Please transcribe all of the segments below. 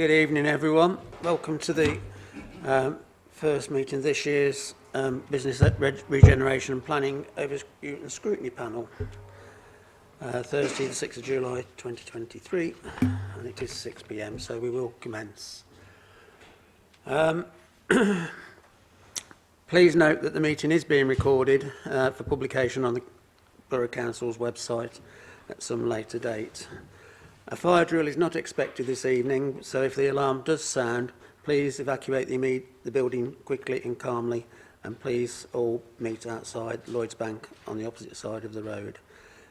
Good evening, everyone. Welcome to the first meeting of this year's Business Regeneration and Planning over Nuneaton Scrutiny panel. Thursday, the 6th of July 2023, and it is 6 p.m, so we will commence. Please note that the meeting is being recorded for publication on the Borough Council's website at some later date. A fire drill is not expected this evening, so if the alarm does sound, please evacuate the building quickly and calmly, and please all meet outside Lloyds Bank on the opposite side of the road.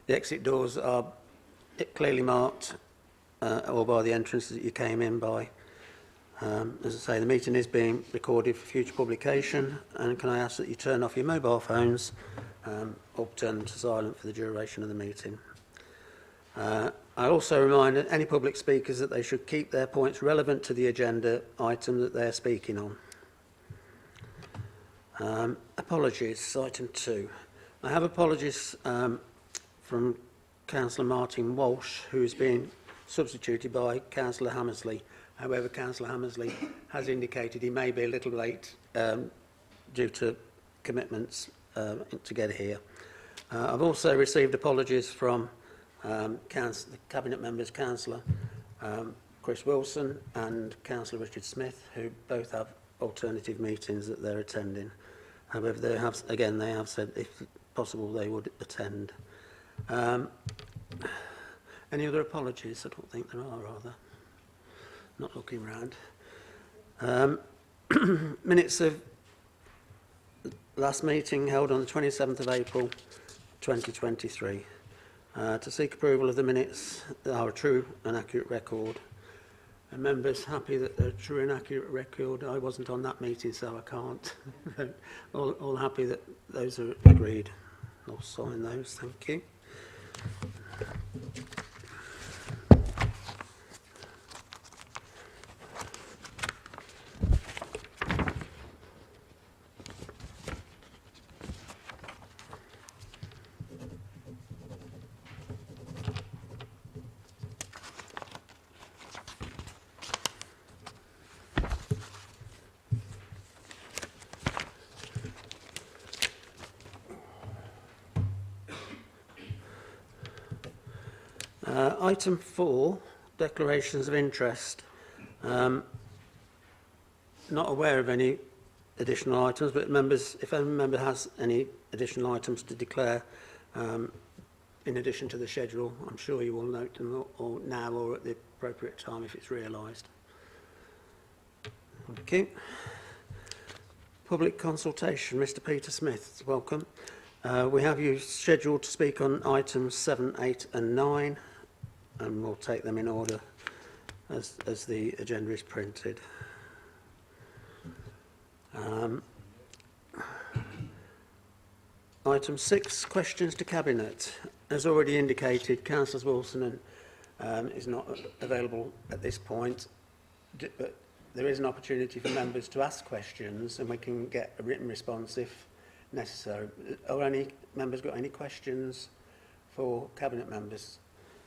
The exit doors are clearly marked or by the entrance that you came in by. As I say, the meeting is being recorded for future publication, and can I ask that you turn off your mobile phones or turn them to silent for the duration of the meeting. I also remind any public speakers that they should keep their points relevant to the agenda item that they're speaking on. Apologies, item 2. I have apologies from Councillor Martin Walsh, who is being substituted by Councillor Hammersley. However, Councillor Hammersley has indicated he may be a little late due to commitments to get here. I've also received apologies from the Cabinet members, Councillor Chris Wilson and Councillor Richard Smith, who both have alternative meetings that they're attending. However, they have said if possible they would attend. Any other apologies? I don't think there are, rather. Not looking round. Minutes of last meeting held on the 27th of April 2023. To seek approval of the minutes that are a true and accurate record. And members happy that they're a true and accurate record. I wasn't on that meeting, so I can't. all happy that those are agreed. I'll sign those, thank you. Item 4, declarations of interest. Not aware of any additional items, but members, if any member has any additional items to declare in addition to the schedule, I'm sure you will note them or now or at the appropriate time if it's realised. Okay. Public consultation. Mr. Peter Smith, welcome. We have you scheduled to speak on items 7, 8 and 9. And we'll take them in order as the agenda is printed. Item 6, questions to Cabinet. As already indicated, Councillor Wilson is not available at this point, but there is an opportunity for members to ask questions and we can get a written response if necessary. Are any members got any questions for Cabinet members?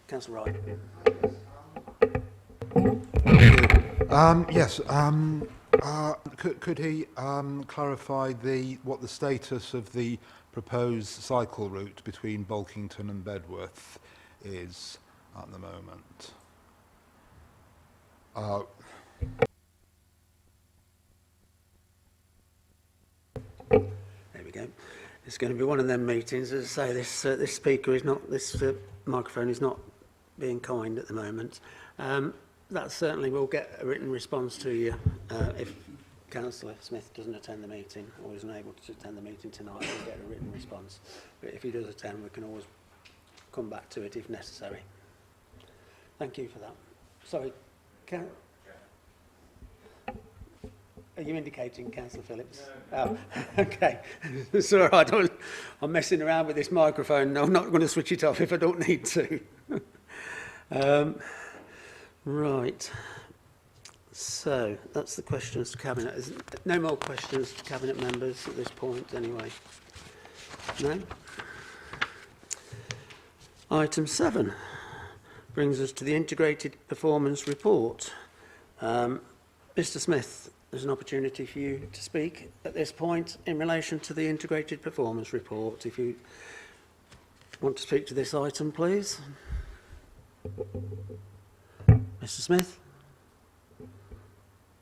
Councillor Wright. Yes. Could he clarify what the status of the proposed cycle route between Bolkington and Bedworth is at the moment? There we go. It's going to be one of them meetings. As I say, this speaker is not. This microphone is not being kind at the moment. That certainly will get a written response to you if Councillor Smith doesn't attend the meeting or isn't able to attend the meeting tonight. We'll get a written response. But if he does attend, we can always come back to it if necessary. Thank you for that. Sorry, are you indicating Councillor Phillips? No. Oh, okay. It's all right. I'm messing around with this microphone. I'm not going to switch it off if I don't need to. Right. So that's the questions to Cabinet. There's no more questions to Cabinet members at this point, anyway. No. Item 7 brings us to the Integrated Performance Report. Mr Smith, there's an opportunity for you to speak at this point in relation to the integrated performance report. If you want to speak to this item, please. Mr Smith?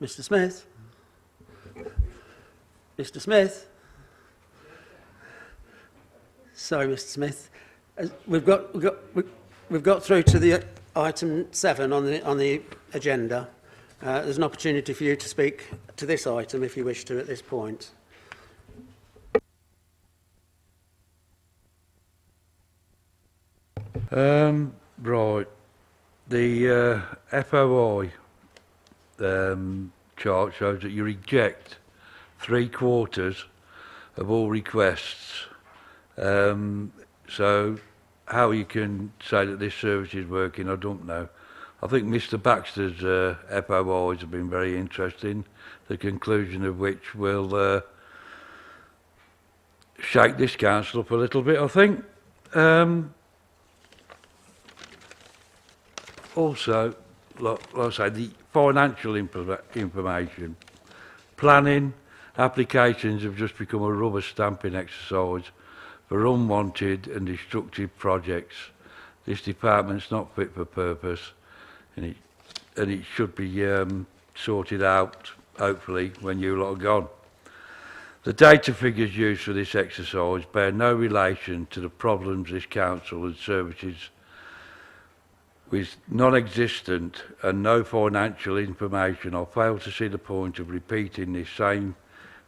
Mr Smith? Mr Smith? Sorry, Mr Smith. We've got through to the item 7 on the agenda. There's an opportunity for you to speak to this item if you wish to at this point. Right. The FOI chart shows that you reject 3/4 of all requests. So how you can say that this service is working, I don't know. I think Mr Baxter's FOIs have been very interesting, the conclusion of which will shake this council up a little bit, I think. Also, like I say, the financial information, planning, applications have just become a rubber stamping exercise for unwanted and destructive projects. This department's not fit for purpose, and it should be sorted out, hopefully, when you lot are gone. The data figures used for this exercise bear no relation to the problems this council and services with non-existent and no financial information. I fail to see the point of repeating this same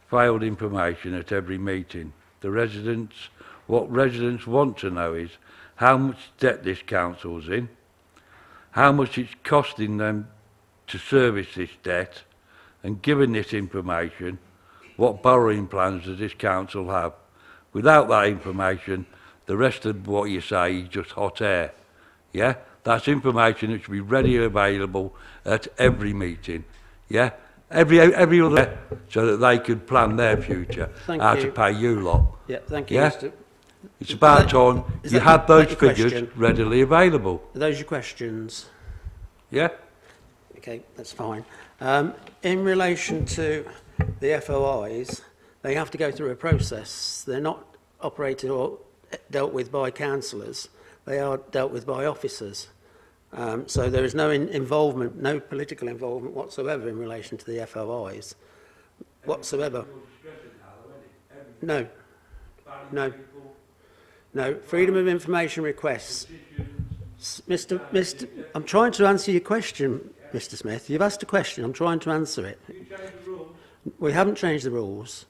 failed information at every meeting. What residents want to know is how much debt this council's in, how much it's costing them to service this debt, and given this information, what borrowing plans does this council have? Without that information, the rest of what you say is just hot air. Yeah? That's information that should be readily available at every meeting. Yeah? Every other, so that they could plan their future, how to pay you lot. Yeah, thank you, Yeah? Mr. It's about time you had those figures readily available. Are those your questions? Yeah? Okay, that's fine. In relation to the FOIs, they have to go through a process. They're not operated or dealt with by councillors. They are dealt with by officers. So there is no involvement, no political involvement whatsoever in relation to the FOIs. Whatsoever. No. No. No. Freedom of information requests. Mr. I'm trying to answer your question, Mr. Smith. You've asked a question. I'm trying to answer it. We haven't changed the rules.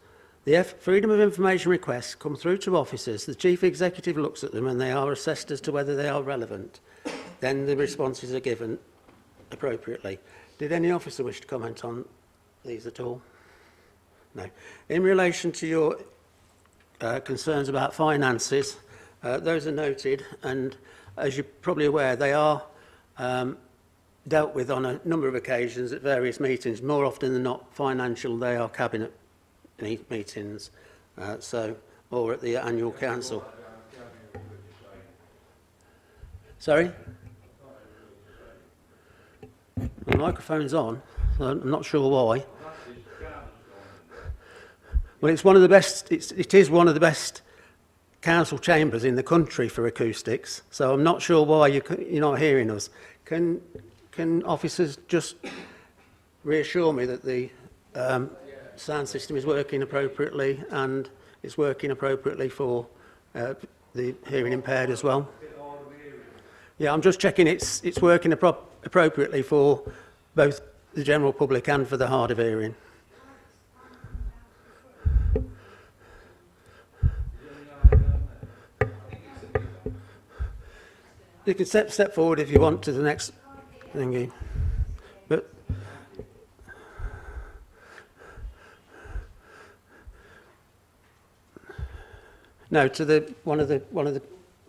The Freedom of Information requests come through to officers. The Chief Executive looks at them and they are assessed as to whether they are relevant. Then the responses are given appropriately. Did any officer wish to comment on these at all? No. In relation to your concerns about finances, those are noted, and as you're probably aware, they are dealt with on a number of occasions at various meetings. More often than not financial, they are cabinet meetings, or at the annual council. Sorry? The microphone's on, so I'm not sure why. Well, it's one of the best. It is one of the best council chambers in the country for acoustics. So I'm not sure why you're not hearing us. Can officers just reassure me that the sound system is working appropriately and it's working appropriately for the hearing impaired as well? Yeah, I'm just checking it's working appropriately for both the general public and for the hard of hearing. You can step forward if you want to the next thingy. But no, to the one of the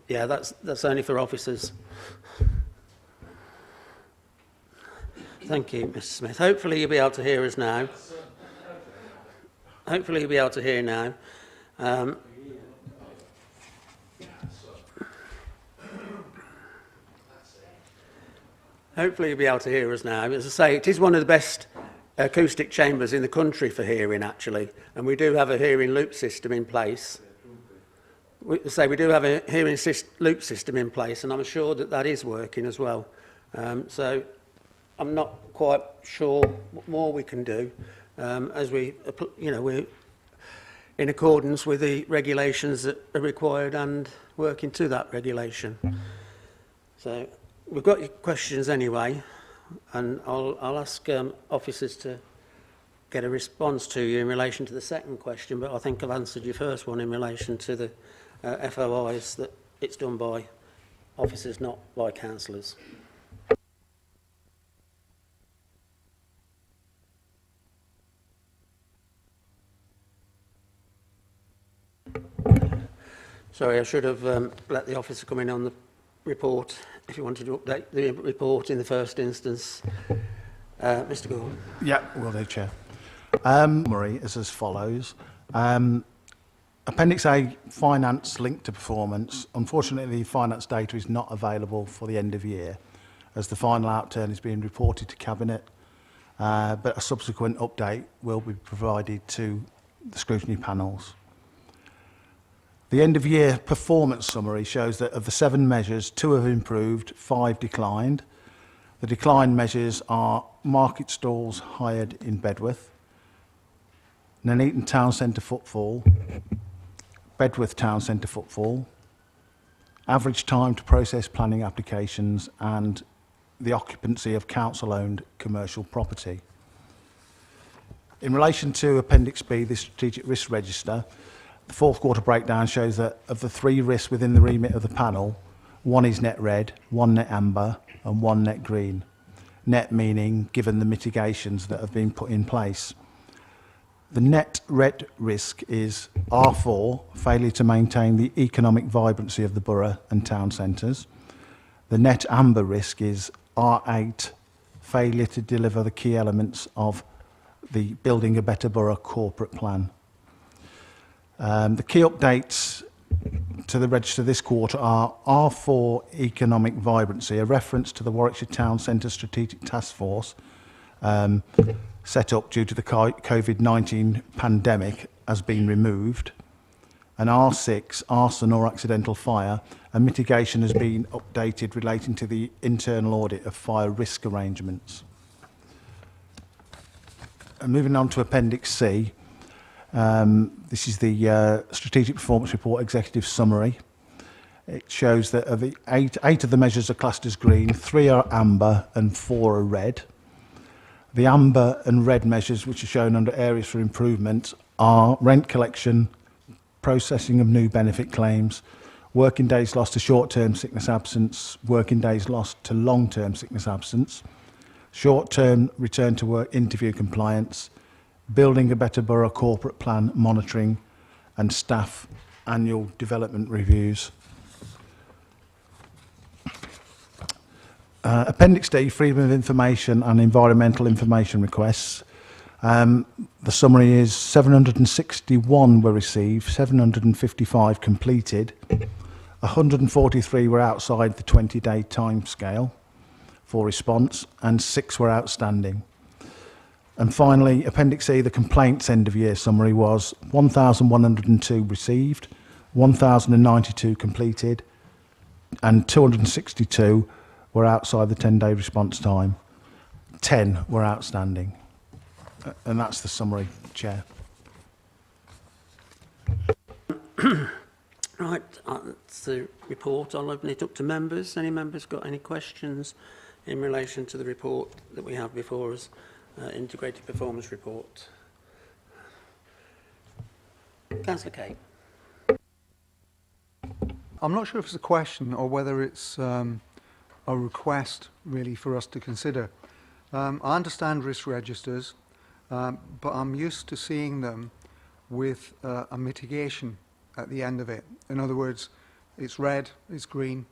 yeah, that's only for officers. Thank you, Mr. Smith. Hopefully you'll be able to hear us now. Hopefully you'll be able to hear now. Hopefully you'll be able to hear us now. As I say, it is one of the best acoustic chambers in the country for hearing, actually, and we do have a hearing loop system in place. We do have a hearing loop system in place, and I'm sure that that is working as well. So I'm not quite sure what more we can do as we're in accordance with the regulations that are required and working to that regulation. So we've got your questions anyway, and I'll ask officers to get a response to you in relation to the second question, but I think I've answered your first one in relation to the FOIs, that it's done by officers, not by councillors. Sorry, I should have let the officer come in on the report, if you wanted to update the report in the first instance. Mr. Gordon. Yeah, will do, Chair. Summary is as follows. Appendix A, finance linked to performance. Unfortunately, finance data is not available for the end of year, as the final outturn is being reported to Cabinet, but a subsequent update will be provided to the scrutiny panels. The end-of-year performance summary shows that of the 7 measures, 2 have improved, 5 declined. The declined measures are market stalls hired in Bedworth, Nuneaton Town Centre footfall, Bedworth Town Centre footfall, average time to process planning applications, and the occupancy of council-owned commercial property. In relation to Appendix B, the Strategic Risk Register, the fourth quarter breakdown shows that of the 3 risks within the remit of the panel, 1 is net red, 1 net amber, and 1 net green. Net meaning given the mitigations that have been put in place. The net red risk is R4, failure to maintain the economic vibrancy of the borough and town centres. The net amber risk is R8, failure to deliver the key elements of the Building a Better Borough corporate plan. The key updates to the register this quarter are R4 economic vibrancy, a reference to the Warwickshire Town Centre Strategic Task Force set up due to the COVID-19 pandemic, has been removed. And R6, arson or accidental fire, a mitigation has been updated relating to the internal audit of fire risk arrangements. And moving on to Appendix C, this is the Strategic Performance Report Executive Summary. It shows that of the eight of the measures are classed as green, 3 are amber and 4 are red. The amber and red measures, which are shown under areas for improvement, are rent collection, processing of new benefit claims, working days lost to short-term sickness absence, working days lost to long-term sickness absence, short-term return to work interview compliance, Building a Better Borough corporate plan monitoring, and staff annual development reviews. Appendix D, freedom of information and environmental information requests. The summary is 761 were received, 755 completed, 143 were outside the 20-day timescale for response, and 6 were outstanding. And finally, Appendix E, the complaints end-of-year summary was 1,102 received, 1,092 completed, and 262 were outside the 10-day response time. 10 were outstanding. And that's the summary, Chair. Right, that's the report. I'll open it up to members. Any members got any questions in relation to the report that we have before us, Integrated Performance Report? Councillor Kate. I'm not sure if it's a question or whether it's a request really for us to consider. I understand risk registers, but I'm used to seeing them with a mitigation at the end of it. In other words, it's red, it's green.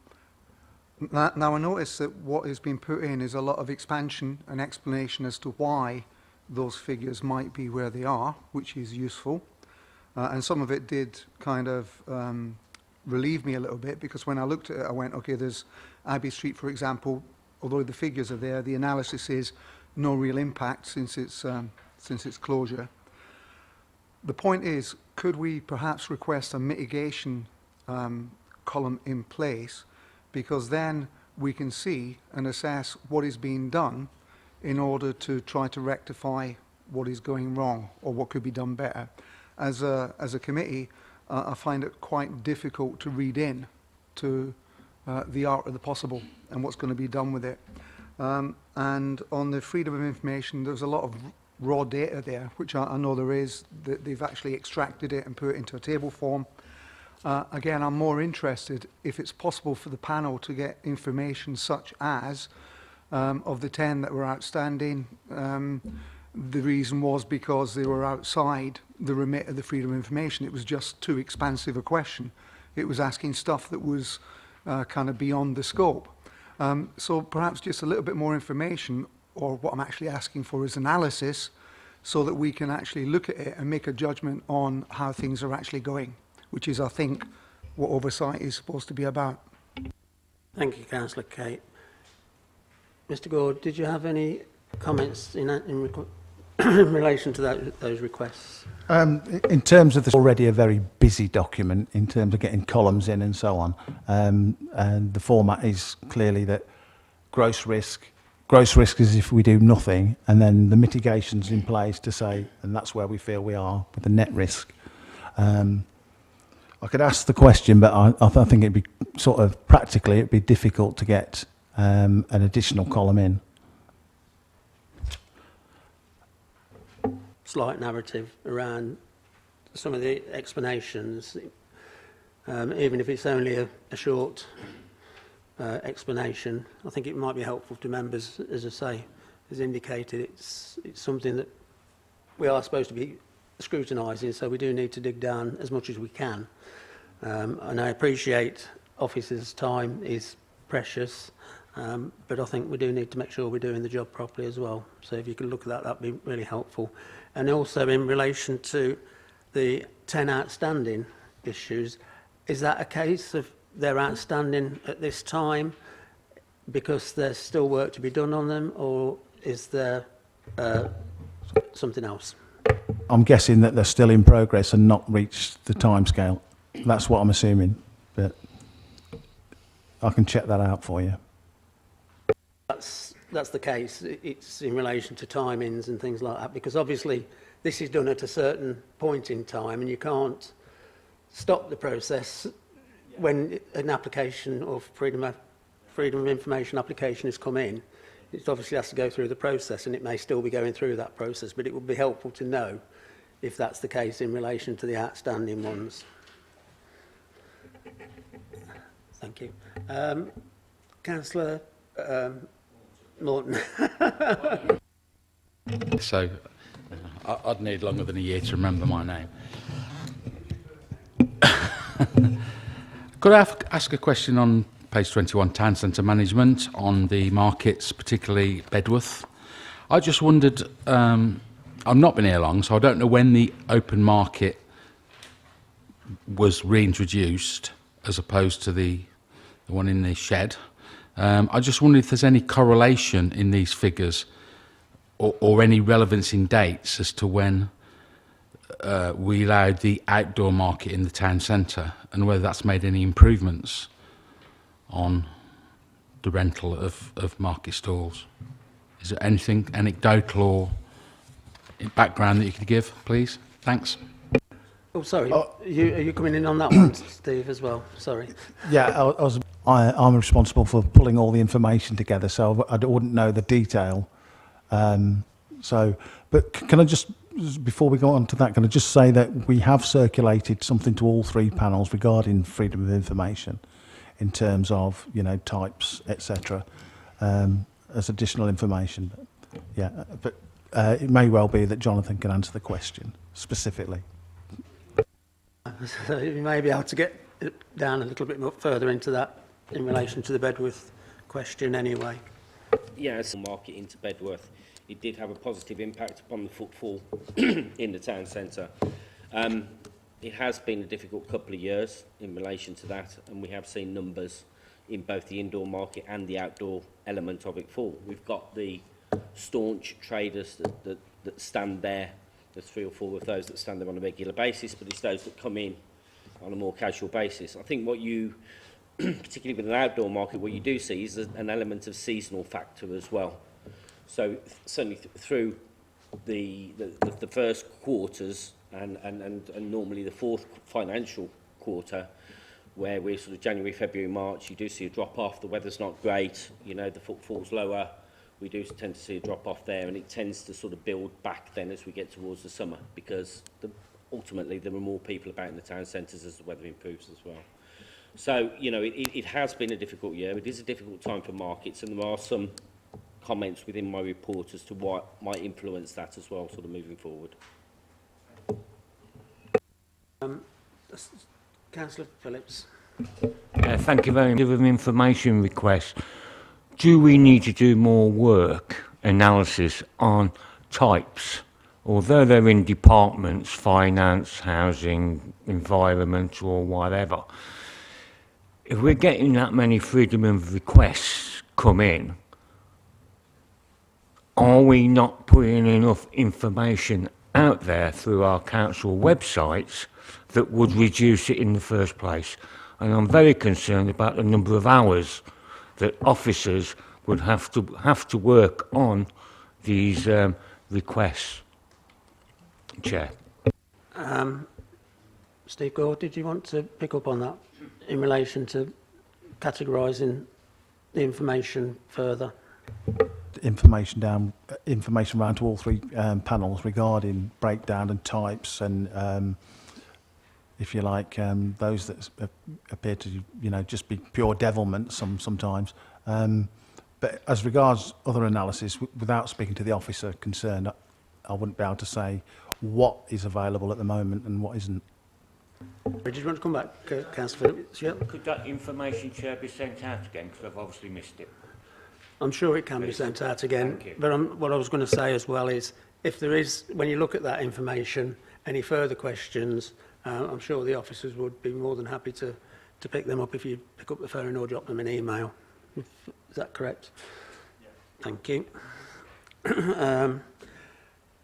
Now I notice that what has been put in is a lot of expansion and explanation as to why those figures might be where they are, which is useful. And some of it did kind of relieve me a little bit, because when I looked at it, I went, okay, there's Abbey Street, for example, although the figures are there, the analysis is no real impact since its closure. The point is, could we perhaps request a mitigation column in place, because then we can see and assess what is being done in order to try to rectify what is going wrong or what could be done better. As a committee, I find it quite difficult to read in to the art of the possible and what's going to be done with it. And on the freedom of information, there's a lot of raw data there, which I know there is, that they've actually extracted it and put it into a table form. Again, I'm more interested if it's possible for the panel to get information such as, of the 10 that were outstanding, the reason was because they were outside the remit of the freedom of information. It was just too expansive a question. It was asking stuff that was kind of beyond the scope. So perhaps just a little bit more information, or what I'm actually asking for is analysis, so that we can actually look at it and make a judgment on how things are actually going, which is, I think, what oversight is supposed to be about. Thank you, Councillor Kate. Mr. Gord, did you have any comments in relation to those requests? In terms of this, already a very busy document in terms of getting columns in and so on, and the format is clearly that gross risk is if we do nothing, and then the mitigations in place to say, and that's where we feel we are with the net risk. I could ask the question, but I think it'd be sort of practically, it'd be difficult to get an additional column in. Slight narrative around some of the explanations, even if it's only a short explanation. I think it might be helpful to members, as I say, as indicated. It's something that we are supposed to be scrutinising, so we do need to dig down as much as we can. And I appreciate officers' time is precious, but I think we do need to make sure we're doing the job properly as well. So if you could look at that, that'd be really helpful. And also in relation to the 10 outstanding issues, is that a case of they're outstanding at this time because there's still work to be done on them, or is there something else? I'm guessing that they're still in progress and not reached the timescale. That's what I'm assuming, but I can check that out for you. That's the case. It's in relation to timings and things like that, because obviously this is done at a certain point in time, and you can't stop the process when an application of freedom of information application has come in. It obviously has to go through the process, and it may still be going through that process, but it would be helpful to know if that's the case in relation to the outstanding ones. Thank you. Councillor Morton. So I'd need longer than a year to remember my name. Could I ask a question on page 21, Town Centre Management, on the markets, particularly Bedworth? I just wondered, I've not been here long, so I don't know when the open market was reintroduced as opposed to the one in the shed. I just wondered if there's any correlation in these figures or any relevance in dates as to when we allowed the outdoor market in the town centre, and whether that's made any improvements on the rental of market stalls. Is there anything anecdotal or background that you could give, please? Thanks. Oh, sorry. Are you coming in on that one, Steve, as well? Sorry. Yeah, I'm responsible for pulling all the information together, so I wouldn't know the detail. But can I just, before we go on to that, can I just say that we have circulated something to all three panels regarding freedom of information in terms of, types, etc., as additional information. But it may well be that Jonathan can answer the question specifically. So you may be able to get down a little bit more further into that in relation to the Bedworth question anyway. Yeah, as the market into Bedworth, it did have a positive impact upon the footfall in the town centre. It has been a difficult couple of years in relation to that, and we have seen numbers in both the indoor market and the outdoor element of it fall. We've got the staunch traders that stand there. There's 3 or 4 of those that stand there on a regular basis, but it's those that come in on a more casual basis. I think what you, particularly with an outdoor market, what you do see is an element of seasonal factor as well. So certainly through the first quarters and normally the fourth financial quarter, where we're sort of January, February, March, you do see a drop off. The weather's not great, you know, the footfall's lower. We do tend to see a drop off there, and it tends to sort of build back then as we get towards the summer, because ultimately there are more people about in the town centres as the weather improves as well. So, you know, it has been a difficult year. It is a difficult time for markets, and there are some comments within my report as to what might influence that as well, sort of moving forward. Councillor Phillips. Thank you very much. Give an information request. Do we need to do more work, analysis on types? Although they're in departments, finance, housing, environment or whatever, if we're getting that many freedom of requests come in, are we not putting enough information out there through our council websites that would reduce it in the first place? And I'm very concerned about the number of hours that officers would have to work on these requests. Chair. Steve Gore, did you want to pick up on that in relation to categorising the information further? Information around to all 3 panels regarding breakdown and types, and if you like, those that appear to, you know, just be pure devilment sometimes. But as regards other analysis, without speaking to the officer concerned, I wouldn't be able to say what is available at the moment and what isn't. Did you want to come back, Councillor Phillips? Yeah. Could that information, Chair, be sent out again? Because I've obviously missed it. I'm sure it can be sent out again. Thank you. But what I was going to say as well is, if there is, when you look at that information, any further questions, I'm sure the officers would be more than happy to pick them up if you pick up the phone or drop them an email. Is that correct? Yeah. Thank you.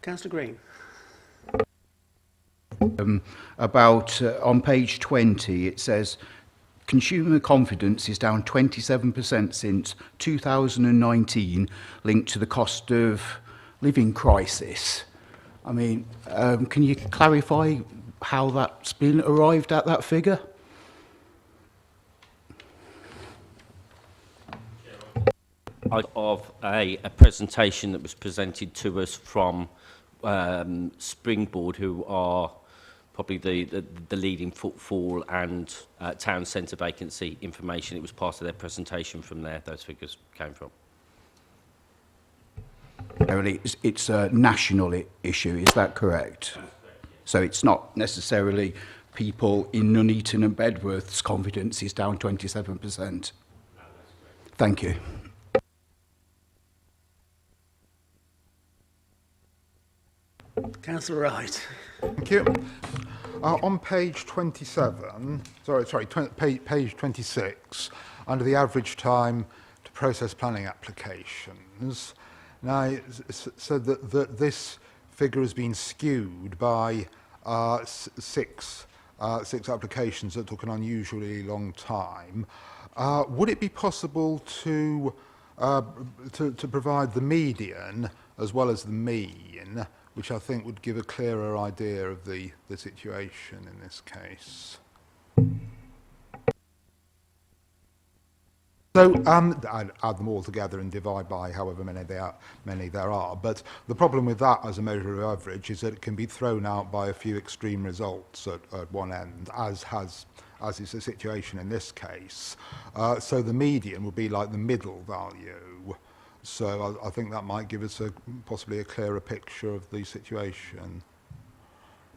Councillor Green. On page 20, it says consumer confidence is down 27% since 2019, linked to the cost of living crisis. I mean, can you clarify how that's been arrived at, that figure? Of a presentation that was presented to us from Springboard, who are probably the leading footfall and town centre vacancy information. It was part of their presentation. From there, those figures came from. It's a national issue, is that correct? So it's not necessarily people in Nuneaton and Bedworth's confidence is down 27%. Thank you. Councillor Wright. Thank you. On page 27, page 26, under the average time to process planning applications, now it's said that this figure has been skewed by six applications that took an unusually long time. Would it be possible to provide the median as well as the mean, which I think would give a clearer idea of the situation in this case? So I'd add them all together and divide by however many there are. But the problem with that as a measure of average is that it can be thrown out by a few extreme results at one end, as is the situation in this case. So the median would be like the middle value. So I think that might give us possibly a clearer picture of the situation.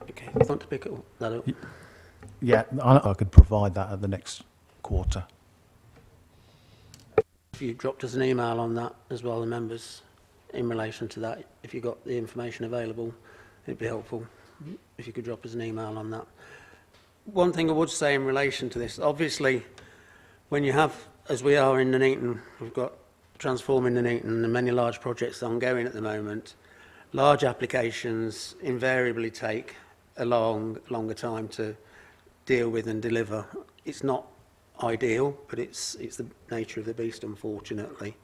Okay, you want to pick that up? Yeah, I could provide that at the next quarter. If you dropped us an email on that as well, the members, in relation to that, if you got the information available, it'd be helpful if you could drop us an email on that. One thing I would say in relation to this, obviously, when you have as we are in Nuneaton, we've got transforming Nuneaton and many large projects ongoing at the moment. Large applications invariably take a longer time to deal with and deliver. It's not ideal, but it's the nature of the beast, unfortunately.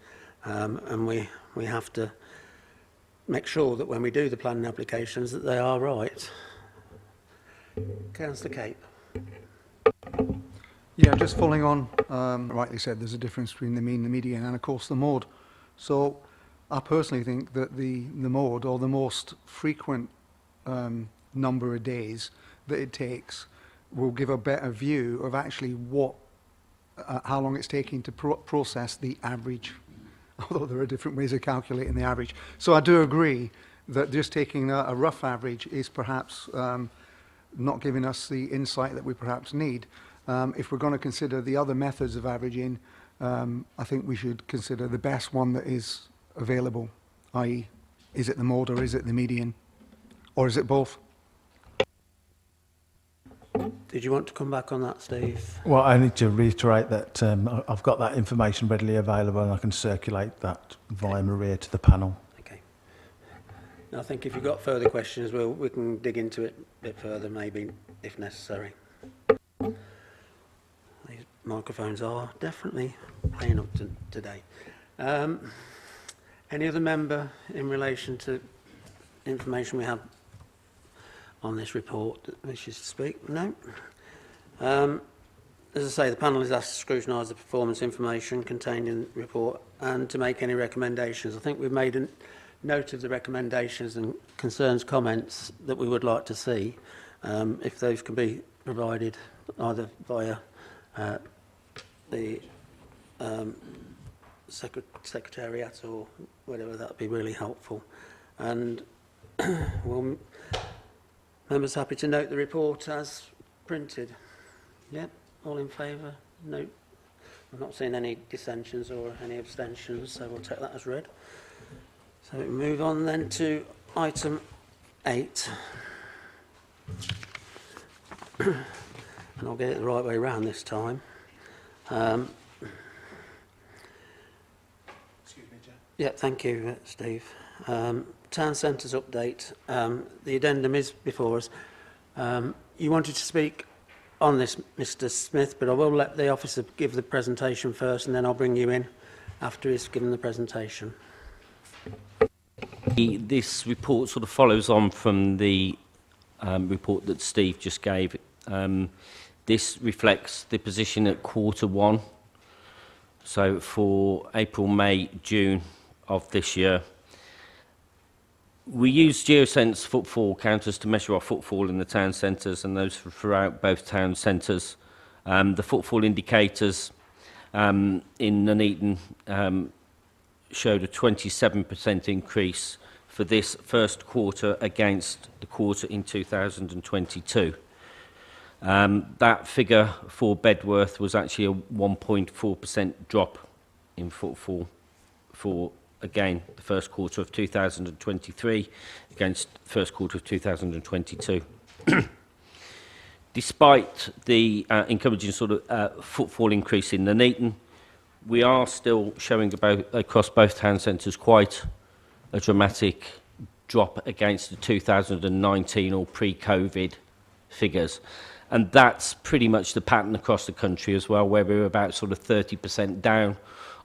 And we have to make sure that when we do the planning applications that they are right. Councillor Cape. Yeah, just following on, rightly said, there's a difference between the mean, the median, and of course the mode. So I personally think that the mode, or the most frequent number of days that it takes, will give a better view of actually what, how long it's taking to process the average, although there are different ways of calculating the average. So I do agree that just taking a rough average is perhaps not giving us the insight that we perhaps need. If we're going to consider the other methods of averaging, I think we should consider the best one that is available, i.e., is it the mode or is it the median, or is it both? Did you want to come back on that, Steve? Well, I need to reiterate that I've got that information readily available and I can circulate that via Maria to the panel. Okay. I think if you've got further questions, we can dig into it a bit further, maybe, if necessary. These microphones are definitely playing up today. Any other member in relation to information we have on this report that wishes to speak? No? As I say, the panel is asked to scrutinise the performance information contained in the report and to make any recommendations. I think we've made a note of the recommendations and concerns, comments that we would like to see, if those can be provided either via the Secretariat or whatever, that would be really helpful. And well, members happy to note the report as printed? Yep, all in favour? No. I've not seen any dissensions or any abstentions, so we'll take that as read. So we move on then to item 8. And I'll get it the right way round this time. Excuse me, Chair. Yeah, thank you, Steve. Town centres update. The addendum is before us. You wanted to speak on this, Mr. Smith, but I will let the officer give the presentation first, and then I'll bring you in after he's given the presentation. This report sort of follows on from the report that Steve just gave. This reflects the position at Q1. So for April, May, June of this year. We use geosense footfall counters to measure our footfall in the town centres, and those throughout both town centres. The footfall indicators in Nuneaton showed a 27% increase for this first quarter against the quarter in 2022. That figure for Bedworth was actually a 1.4% drop in footfall for, again, the first quarter of 2023 against the first quarter of 2022. Despite the encouraging sort of footfall increase in Nuneaton, we are still showing across both town centres quite a dramatic drop against the 2019 or pre-COVID figures. And that's pretty much the pattern across the country as well, where we're about sort of 30% down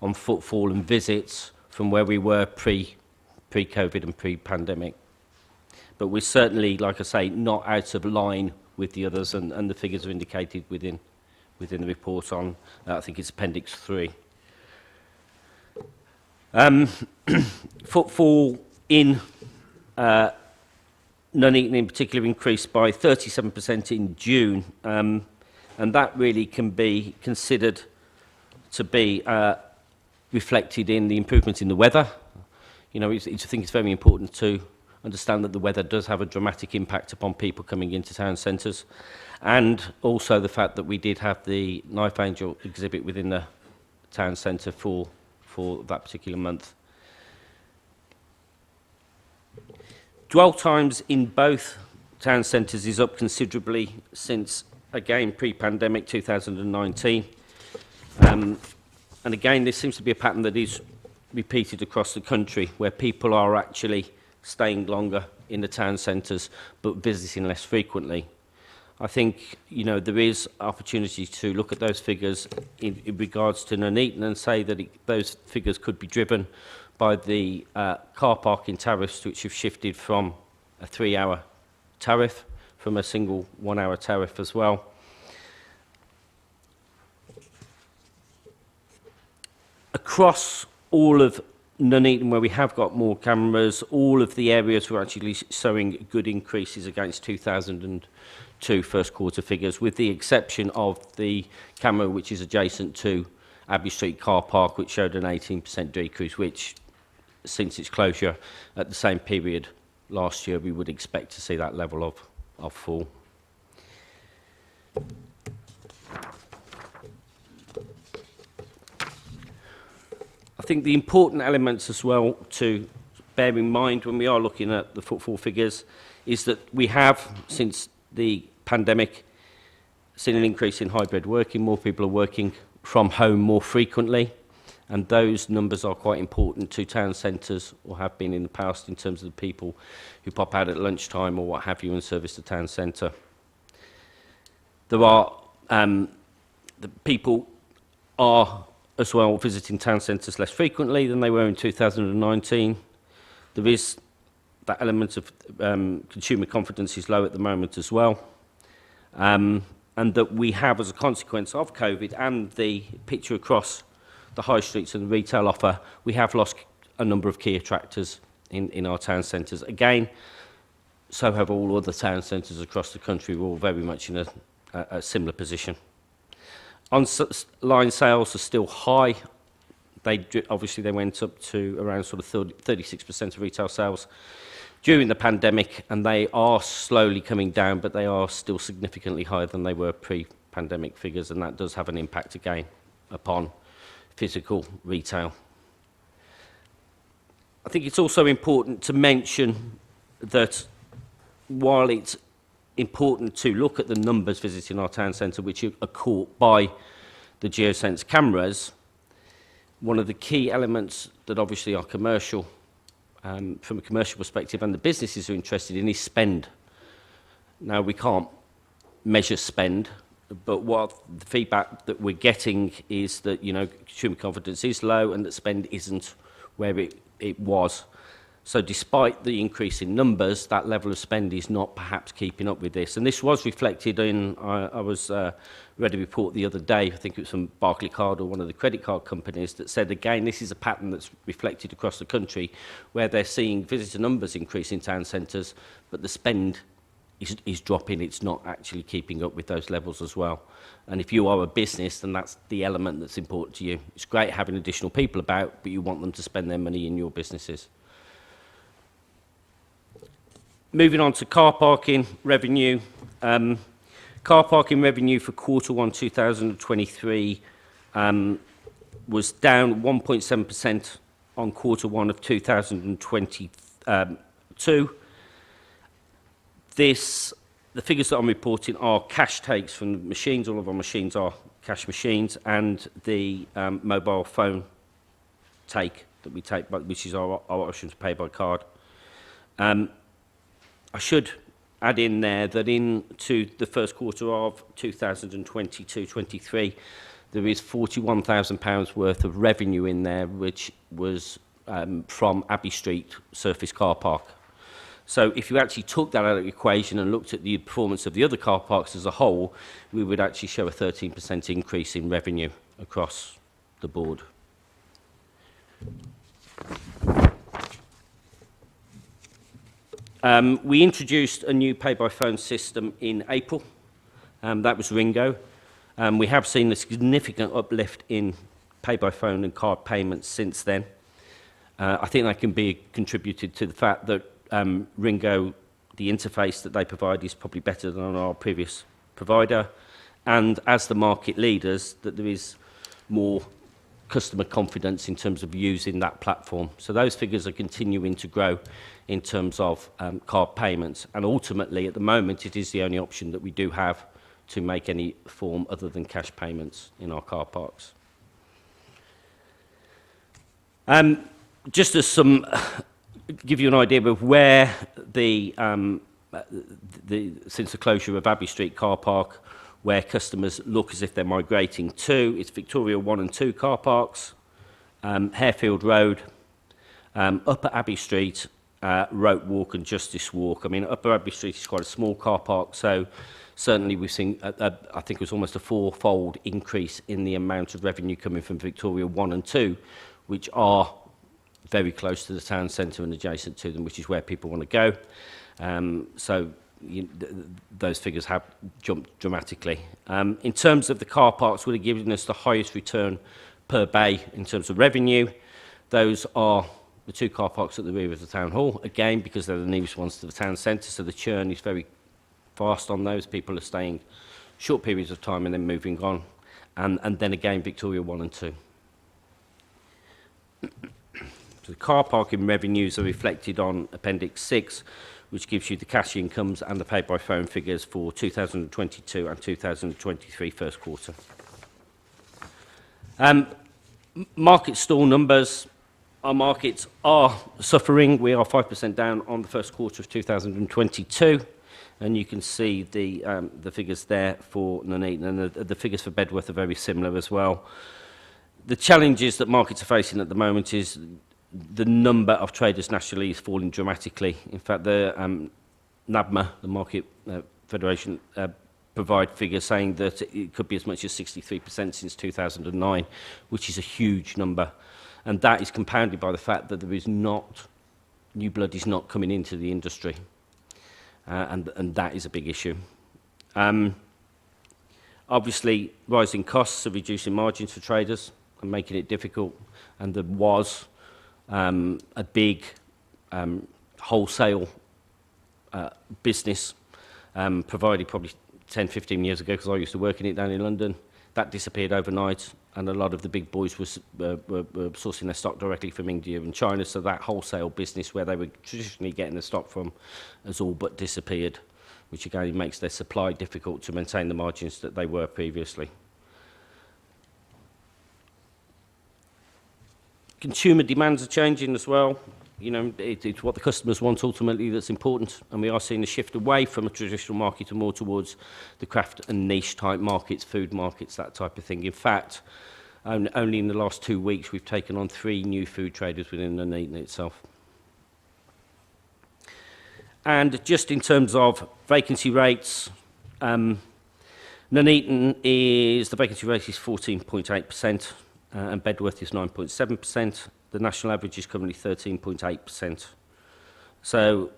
on footfall and visits from where we were pre-COVID and pre-pandemic. But we're certainly, like I say, not out of line with the others, and the figures are indicated within the report on, I think it's Appendix 3. Footfall in Nuneaton in particular increased by 37% in June, and that really can be considered to be reflected in the improvement in the weather. You know, I think it's very important to understand that the weather does have a dramatic impact upon people coming into town centres, and also the fact that we did have the Knife Angel exhibit within the town centre for that particular month. Dwell times in both town centres is up considerably since, again, pre-pandemic 2019. And again, this seems to be a pattern that is repeated across the country, where people are actually staying longer in the town centres but visiting less frequently. I think, you know, there is opportunity to look at those figures in regards to Nuneaton and say that those figures could be driven by the car parking tariffs, which have shifted from a 3-hour tariff from a single 1-hour tariff as well. Across all of Nuneaton, where we have got more cameras, all of the areas were actually showing good increases against 2002 first quarter figures, with the exception of the camera which is adjacent to Abbey Street car park, which showed an 18% decrease, which since its closure at the same period last year, we would expect to see that level of fall. I think the important elements as well to bear in mind when we are looking at the footfall figures is that we have, since the pandemic, seen an increase in hybrid working. More people are working from home more frequently, and those numbers are quite important to town centres, or have been in the past, in terms of the people who pop out at lunchtime or what have you and service the town centre. There are, the people are as well visiting town centres less frequently than they were in 2019. There is that element of consumer confidence is low at the moment as well. And that we have, as a consequence of COVID and the picture across the high streets and the retail offer, we have lost a number of key attractors in our town centres. Again, so have all other town centres across the country. We're all very much in a similar position. Online sales are still high. Obviously, they went up to around sort of 36% of retail sales during the pandemic, and they are slowly coming down, but they are still significantly higher than they were pre-pandemic figures, and that does have an impact again upon physical retail. I think it's also important to mention that while it's important to look at the numbers visiting our town centre, which are caught by the geosense cameras, one of the key elements that obviously are commercial, from a commercial perspective, and the businesses are interested in, is spend. Now, we can't measure spend, but what the feedback that we're getting is that, you know, consumer confidence is low and that spend isn't where it was. So despite the increase in numbers, that level of spend is not perhaps keeping up with this. And this was reflected in, I read a report the other day, I think it was from Barclaycard or one of the credit card companies, that said, again, this is a pattern that's reflected across the country, where they're seeing visitor numbers increase in town centres, but the spend is dropping. It's not actually keeping up with those levels as well. And if you are a business, then that's the element that's important to you. It's great having additional people about, but you want them to spend their money in your businesses. Moving on to car parking revenue. Car parking revenue for Q1 2023 was down 1.7% on Q1 of 2022. The figures that I'm reporting are cash takes from the machines. All of our machines are cash machines, and the mobile phone take that we take, which is our option to pay by card. I should add in there that into the first quarter of 2022-23, there is £41,000 worth of revenue in there, which was from Abbey Street surface car park. So if you actually took that out of the equation and looked at the performance of the other car parks as a whole, we would actually show a 13% increase in revenue across the board. We introduced a new pay-by-phone system in April. That was Ringo. We have seen a significant uplift in pay-by-phone and card payments since then. I think that can be contributed to the fact that Ringo, the interface that they provide, is probably better than our previous provider. And as the market leaders, that there is more customer confidence in terms of using that platform. So those figures are continuing to grow in terms of card payments. And ultimately, at the moment, it is the only option that we do have to make any form other than cash payments in our car parks. Just as some, give you an idea of where since the closure of Abbey Street car park, where customers look as if they're migrating to, it's Victoria 1 and 2 car parks, Harefield Road, Upper Abbey Street, Rope Walk and Justice Walk. I mean, Upper Abbey Street is quite a small car park, so certainly we've seen, I think it was almost a 4-fold increase in the amount of revenue coming from Victoria 1 and 2, which are very close to the town centre and adjacent to them, which is where people want to go. So those figures have jumped dramatically. In terms of the car parks, would have given us the highest return per bay in terms of revenue. Those are the 2 car parks at the rear of the town hall, again, because they're the nearest ones to the town centre, so the churn is very fast on those. People are staying short periods of time and then moving on. And then again, Victoria 1 and 2. So the car parking revenues are reflected on Appendix 6, which gives you the cash incomes and the pay-by-phone figures for 2022 and 2023 first quarter. Market stall numbers. Our markets are suffering. We are 5% down on the first quarter of 2022. And you can see the figures there for Nuneaton, and the figures for Bedworth are very similar as well. The challenges that markets are facing at the moment is the number of traders nationally is falling dramatically. In fact, the NABMA, the Market Federation, provide figures saying that it could be as much as 63% since 2009, which is a huge number. And that is compounded by the fact that there is not, new blood is not coming into the industry. And that is a big issue. Obviously, rising costs are reducing margins for traders and making it difficult. And there was a big wholesale business provided probably 10, 15 years ago, because I used to work in it down in London. That disappeared overnight, and a lot of the big boys were sourcing their stock directly from India and China, so that wholesale business where they were traditionally getting the stock from has all but disappeared, which again makes their supply difficult to maintain the margins that they were previously. Consumer demands are changing as well. You know, it's what the customers want ultimately that's important, and we are seeing a shift away from a traditional market and more towards the craft and niche type markets, food markets, that type of thing. In fact, only in the last 2 weeks we've taken on 3 new food traders within the Nuneaton itself. And just in terms of vacancy rates, Nuneaton is, the vacancy rate is 14.8%, and Bedworth is 9.7%. The national average is currently 13.8%. So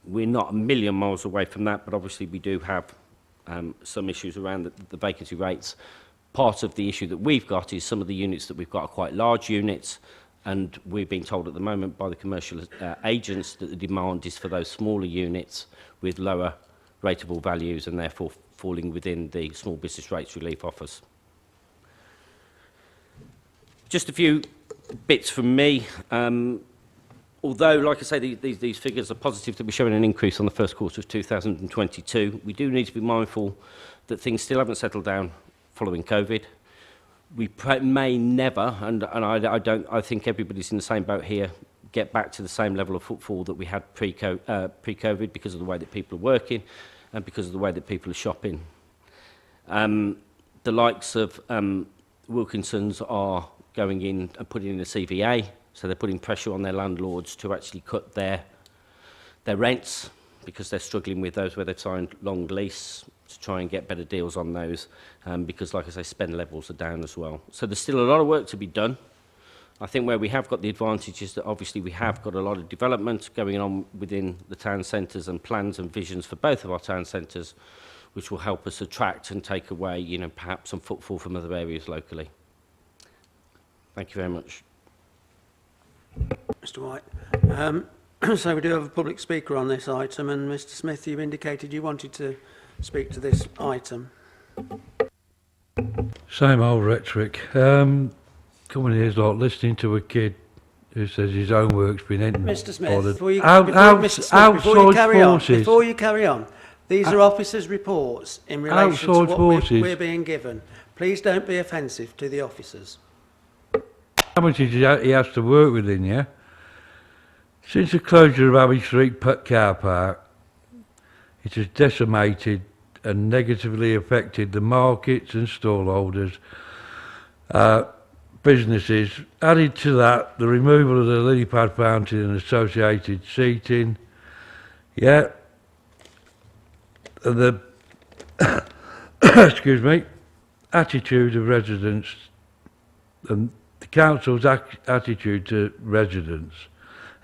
we're not a million miles away from that, but obviously we do have some issues around the vacancy rates. Part of the issue that we've got is some of the units that we've got are quite large units, and we're being told at the moment by the commercial agents that the demand is for those smaller units with lower rateable values and therefore falling within the small business rates relief offers. Just a few bits from me. Although, like I say, these figures are positive that we're showing an increase on the first quarter of 2022, we do need to be mindful that things still haven't settled down following COVID. We may never, and I think everybody's in the same boat here, get back to the same level of footfall that we had pre-COVID because of the way that people are working and because of the way that people are shopping. The likes of Wilkinson's are going in and putting in a CVA, so they're putting pressure on their landlords to actually cut their rents because they're struggling with those where they've signed long lease to try and get better deals on those because, like I say, spend levels are down as well. So there's still a lot of work to be done. I think where we have got the advantage is that obviously we have got a lot of development going on within the town centres and plans and visions for both of our town centres, which will help us attract and take away, you know, perhaps some footfall from other areas locally. Thank you very much. Mr White. So we do have a public speaker on this item, and Mr Smith, you indicated you wanted to speak to this item. Same old rhetoric. Coming here is like listening to a kid who says his homework's been ended. Mr Smith, by the before you carry on, these are officers' reports in relation to what we're being given. Please don't be offensive to the officers. How much he has to work within, yeah? Since the closure of Abbey Street car park, it has decimated and negatively affected the markets and stallholders, businesses. Added to that, the removal of the lily pad fountain and associated seating, yeah, and the excuse me, attitude of residents and the council's attitude to residents,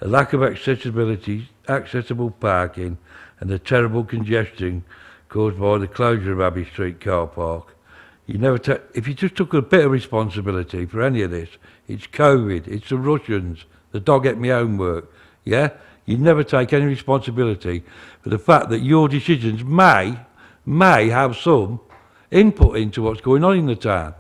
a lack of accessibility, accessible parking, and the terrible congestion caused by the closure of Abbey Street car park. If you just took a bit of responsibility for any of this, it's COVID, it's the Russians, the dog ate my homework, yeah? You never take any responsibility for the fact that your decisions may have some input into what's going on in the town.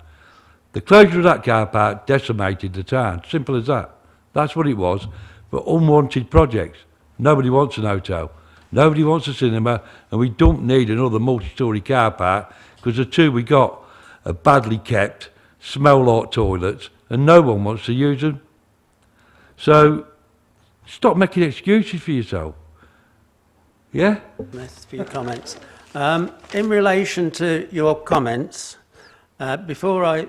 The closure of that car park decimated the town, simple as that. That's what it was, for unwanted projects. Nobody wants an hotel, nobody wants a cinema, and we don't need another multi-storey car park because the two we got are badly kept, smell like toilets, and no one wants to use them. So, stop making excuses for yourself. Yeah? Smith, for your comments. In relation to your comments, before I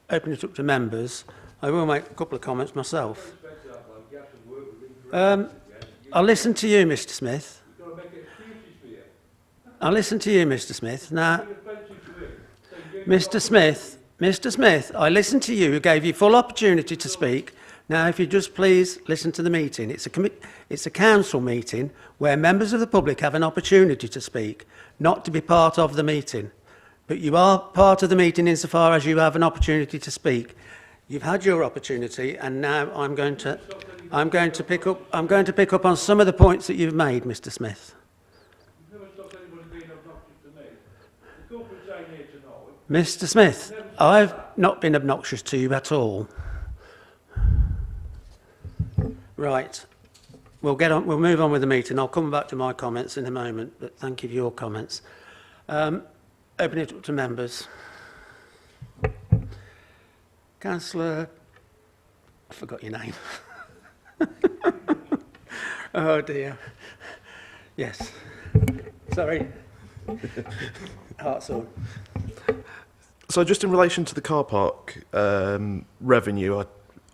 open it up to members, I will make a couple of comments myself. I'll listen to you, Mr. Smith. I'll listen to you, Mr. Smith. Now, Mr. Smith, I listened to you, gave you full opportunity to speak. Now, if you just please listen to the meeting. It's a council meeting where members of the public have an opportunity to speak, not to be part of the meeting. But you are part of the meeting insofar as you have an opportunity to speak. You've had your opportunity, and now I'm going to pick up on some of the points that you've made, Mr. Smith. Mr. Smith, I've not been obnoxious to you at all. Right. We'll move on with the meeting. I'll come back to my comments in a moment, but thank you for your comments. Open it up to members. Councillor, I forgot your name. Oh dear. Yes. Sorry. Hartshorn. So just in relation to the car park revenue,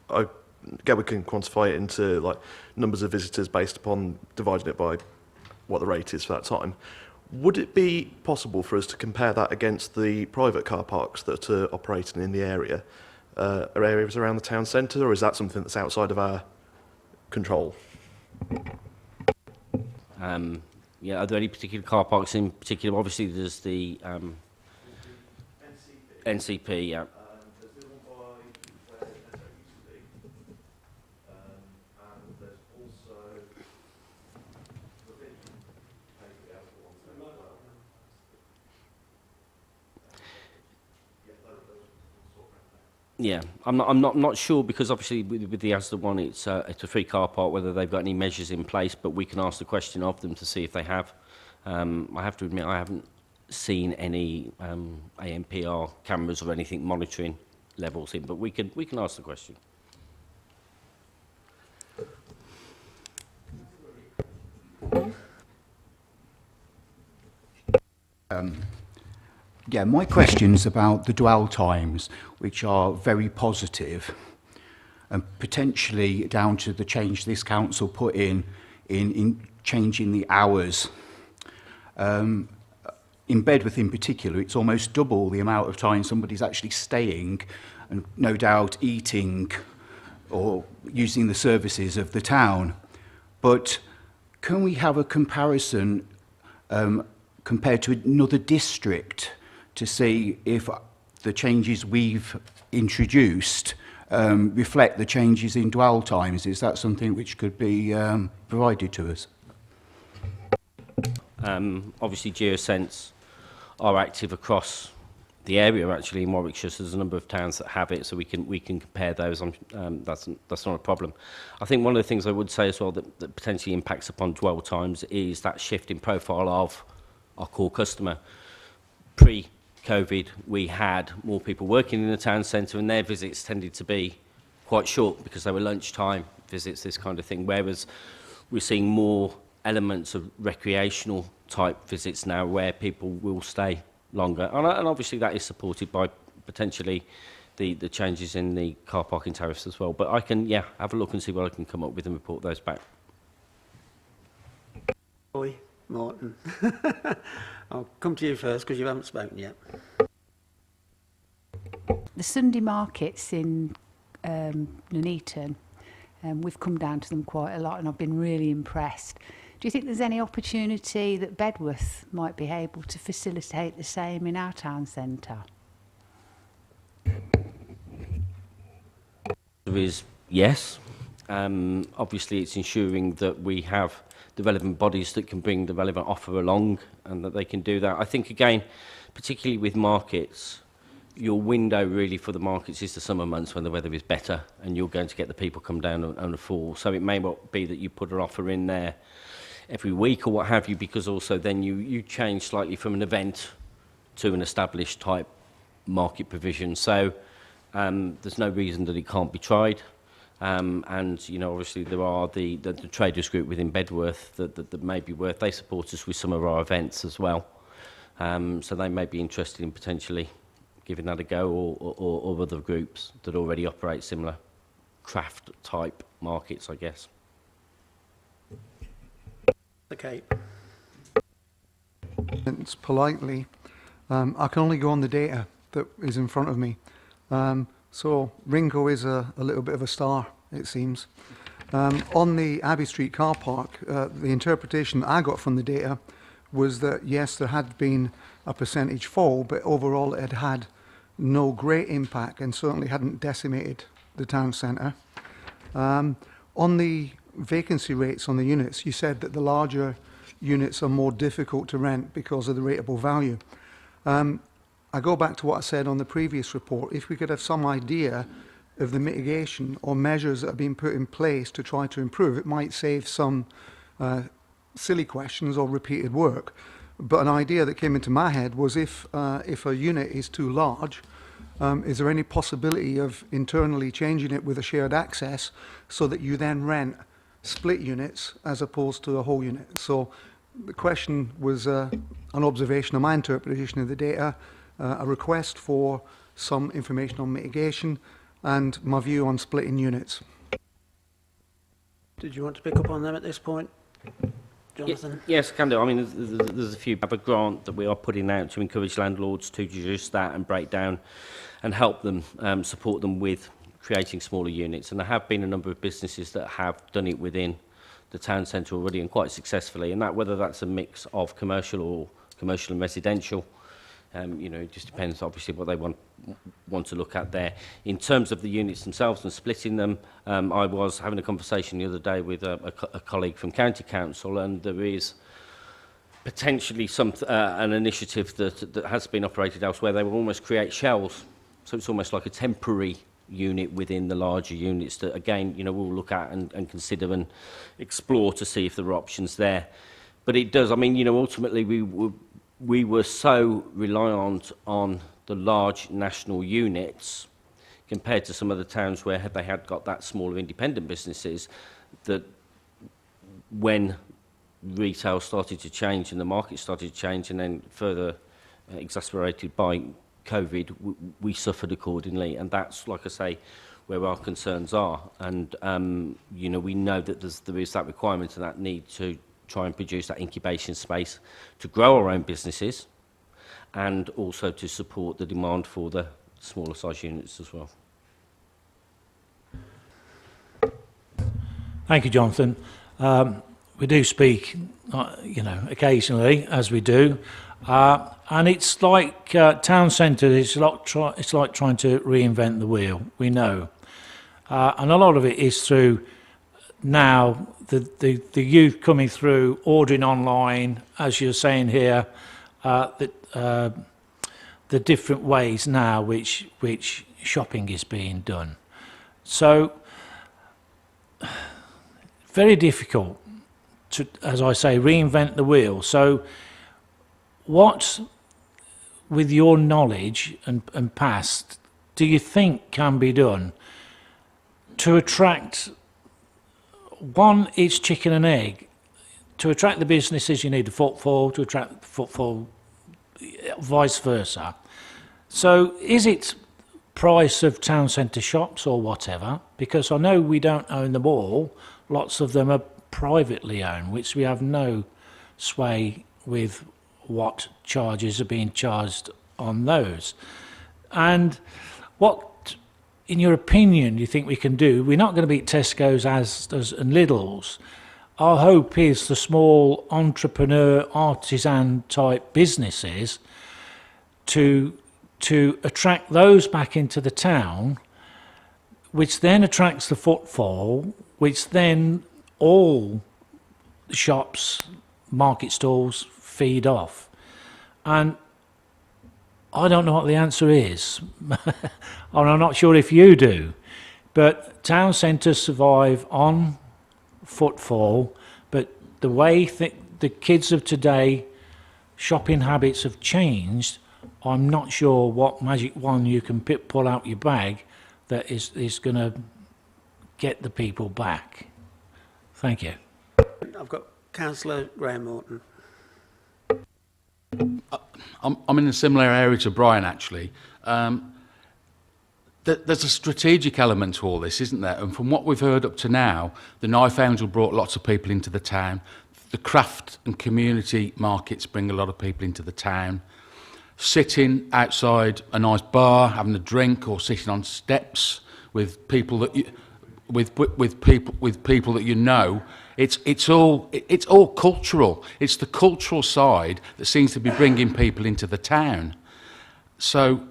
I get we can quantify it into like numbers of visitors based upon dividing it by what the rate is for that time. Would it be possible for us to compare that against the private car parks that are operating in the area, or areas around the town centre, or is that something that's outside of our control? Yeah, are there any particular car parks in particular? Obviously, there's the NCP, yeah. Yeah, I'm not sure because obviously with the Asda one, it's a free car park. Whether they've got any measures in place, but we can ask the question of them to see if they have. I have to admit I haven't seen any ANPR cameras or anything monitoring levels in, but we can ask the question. Yeah, my question's about the dwell times, which are very positive, and potentially down to the change this council put in changing the hours. In Bedworth in particular, it's almost double the amount of time somebody's actually staying and no doubt eating or using the services of the town. But can we have a comparison compared to another district to see if the changes we've introduced reflect the changes in dwell times? Is that something which could be provided to us? Obviously, Geosense are active across the area. Actually, in Warwickshire, so there's a number of towns that have it, so we can compare those. That's not a problem. I think one of the things I would say as well that potentially impacts upon dwell times is that shift in profile of our core customer. Pre-COVID, we had more people working in the town centre, and their visits tended to be quite short because they were lunchtime visits, this kind of thing, whereas we're seeing more elements of recreational type visits now where people will stay longer. And obviously that is supported by potentially the changes in the car parking tariffs as well. But I can, yeah, have a look and see what I can come up with and report those back. Boy, Martin. I'll come to you first because you haven't spoken yet. The Sunday markets in Nuneaton, we've come down to them quite a lot and I've been really impressed. Do you think there's any opportunity that Bedworth might be able to facilitate the same in our town centre? There is, yes. Obviously, it's ensuring that we have the relevant bodies that can bring the relevant offer along and that they can do that. I think, again, particularly with markets, your window really for the markets is the summer months when the weather is better and you're going to get the people come down on the fall. So it may not be that you put an offer in there every week or what have you, because also then you change slightly from an event to an established type market provision. So there's no reason that it can't be tried. And, you know, obviously there are the traders group within Bedworth that may be worth, they support us with some of our events as well. So they may be interested in potentially giving that a go, or other groups that already operate similar craft type markets, I guess. Okay. It's politely, I can only go on the data that is in front of me. So Ringo is a little bit of a star, it seems. On the Abbey Street car park, the interpretation that I got from the data was that, yes, there had been a percentage fall, but overall it had had no great impact and certainly hadn't decimated the town centre. On the vacancy rates on the units, you said that the larger units are more difficult to rent because of the rateable value. I go back to what I said on the previous report. If we could have some idea of the mitigation or measures that have been put in place to try to improve, it might save some silly questions or repeated work. But an idea that came into my head was if a unit is too large, is there any possibility of internally changing it with a shared access so that you then rent split units as opposed to a whole unit? So the question was an observation of my interpretation of the data, a request for some information on mitigation, and my view on splitting units. Did you want to pick up on them at this point, Jonathan? Yes, I can do. I mean, there's a few. We have a grant that we are putting out to encourage landlords to reduce that and break down and help them, support them with creating smaller units. And there have been a number of businesses that have done it within the town centre already and quite successfully. And that, whether that's a mix of commercial or commercial and residential, you know, it just depends obviously what they want to look at there. In terms of the units themselves and splitting them, I was having a conversation the other day with a colleague from County Council, and there is potentially some an initiative that has been operated elsewhere. They will almost create shells, so it's almost like a temporary unit within the larger units that, again, you know, we'll look at and consider and explore to see if there are options there. But it does, I mean, you know, ultimately we were so reliant on the large national units compared to some of the towns where they had got that smaller independent businesses, that when retail started to change and the market started to change, and then further exacerbated by COVID, we suffered accordingly. And that's, like I say, where our concerns are. And, you know, we know that there is that requirement and that need to try and produce that incubation space to grow our own businesses and also to support the demand for the smaller size units as well. Thank you, Jonathan. We do speak, you know, occasionally, as we do, and it's like town centre. It's like trying to reinvent the wheel. We know, and a lot of it is through now the youth coming through, ordering online, as you're saying here, the different ways now which shopping is being done. So very difficult to, as I say, reinvent the wheel. So what, with your knowledge and past, do you think can be done to attract, one, it's chicken and egg. To attract the businesses, you need a footfall. To attract footfall, vice versa. So is it price of town centre shops or whatever? Because I know we don't own them all. Lots of them are privately owned, which we have no sway with what charges are being charged on those. And what, in your opinion, do you think we can do? We're not going to beat Tesco's, Asda's and Lidl's. Our hope is the small entrepreneur, artisan type businesses to attract those back into the town, which then attracts the footfall, which then all the shops, market stalls feed off. And I don't know what the answer is, and I'm not sure if you do, but town centres survive on footfall, but the way the kids of today shopping habits have changed, I'm not sure what magic wand you can pull out your bag that is going to get the people back. Thank you. I've got Councillor Graham Morton. I'm in a similar area to Brian, actually. There's a strategic element to all this, isn't there? And from what we've heard up to now, the knife angel brought lots of people into the town. The craft and community markets bring a lot of people into the town. Sitting outside a nice bar, having a drink, or sitting on steps with people that you, with people that you know, it's all cultural. It's the cultural side that seems to be bringing people into the town. So,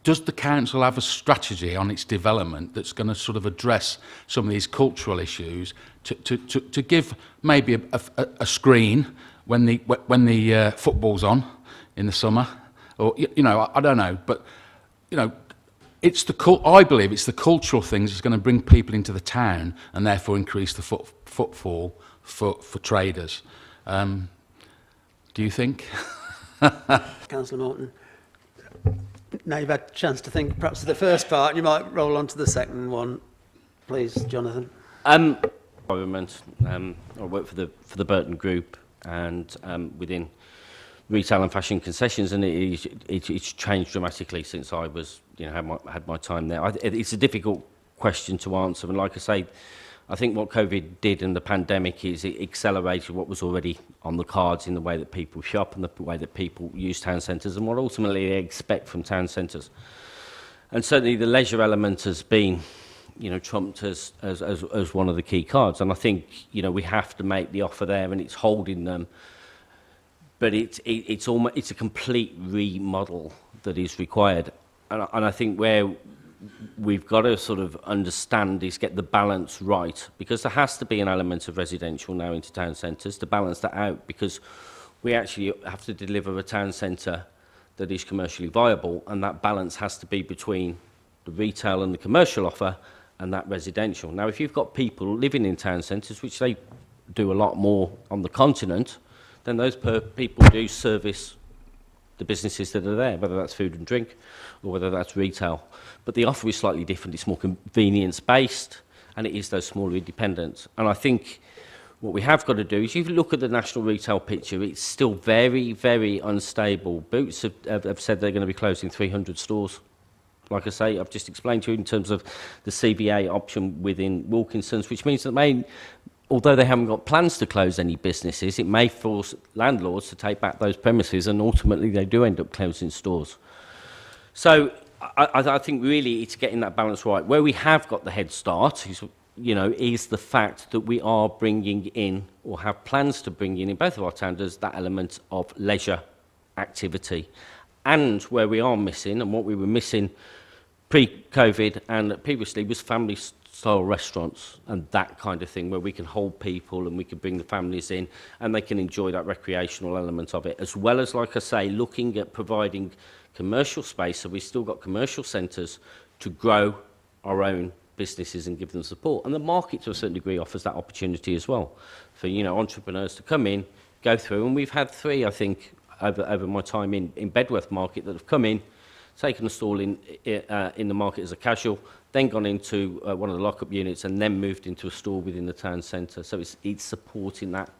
does the council have a strategy on its development that's going to sort of address some of these cultural issues to give maybe a screen when the football's on in the summer, or you know, I don't know, but you know, I believe it's the cultural things that's going to bring people into the town and therefore increase the footfall for traders. Do you think? Councillor Morton. Now you've had a chance to think perhaps of the first part, you might roll on to the second one. Please, Jonathan. Environment. I work for the Burton Group and within retail and fashion concessions, and it's changed dramatically since I was, had my time there. It's a difficult question to answer, and like I say, I think what COVID did in the pandemic is it accelerated what was already on the cards in the way that people shop and the way that people use town centres and what ultimately they expect from town centres. And certainly the leisure element has been, trumped as one of the key cards. And I think, we have to make the offer there, and it's holding them. But it's a complete remodel that is required. And I think where we've got to sort of understand is get the balance right, because there has to be an element of residential now into town centres to balance that out, because we actually have to deliver a town centre that is commercially viable, and that balance has to be between the retail and the commercial offer and that residential. Now, if you've got people living in town centres, which they do a lot more on the continent, then those people do service the businesses that are there, whether that's food and drink or whether that's retail. But the offer is slightly different. It's more convenience-based, and it is those smaller independents. And I think what we have got to do is, if you look at the national retail picture, it's still very, very unstable. Boots have said they're going to be closing 300 stores. Like I say, I've just explained to you in terms of the CBA option within Wilkinson's, which means that although they haven't got plans to close any businesses, it may force landlords to take back those premises, and ultimately they do end up closing stores. So I think really it's getting that balance right. Where we have got the head start is the fact that we are bringing in, or have plans to bring in both of our towns, that element of leisure activity. And where we are missing, and what we were missing pre-COVID and previously, was family-style restaurants and that kind of thing, where we can hold people and we can bring the families in and they can enjoy that recreational element of it, as well as, like I say, looking at providing commercial space, so we've still got commercial centres to grow our own businesses and give them support. And the market, to a certain degree, offers that opportunity as well for entrepreneurs to come in, go through. And we've had 3, I think, over my time in Bedworth market that have come in taken a stall in the market as a casual, then gone into one of the lock-up units, and then moved into a store within the town centre. So it's supporting that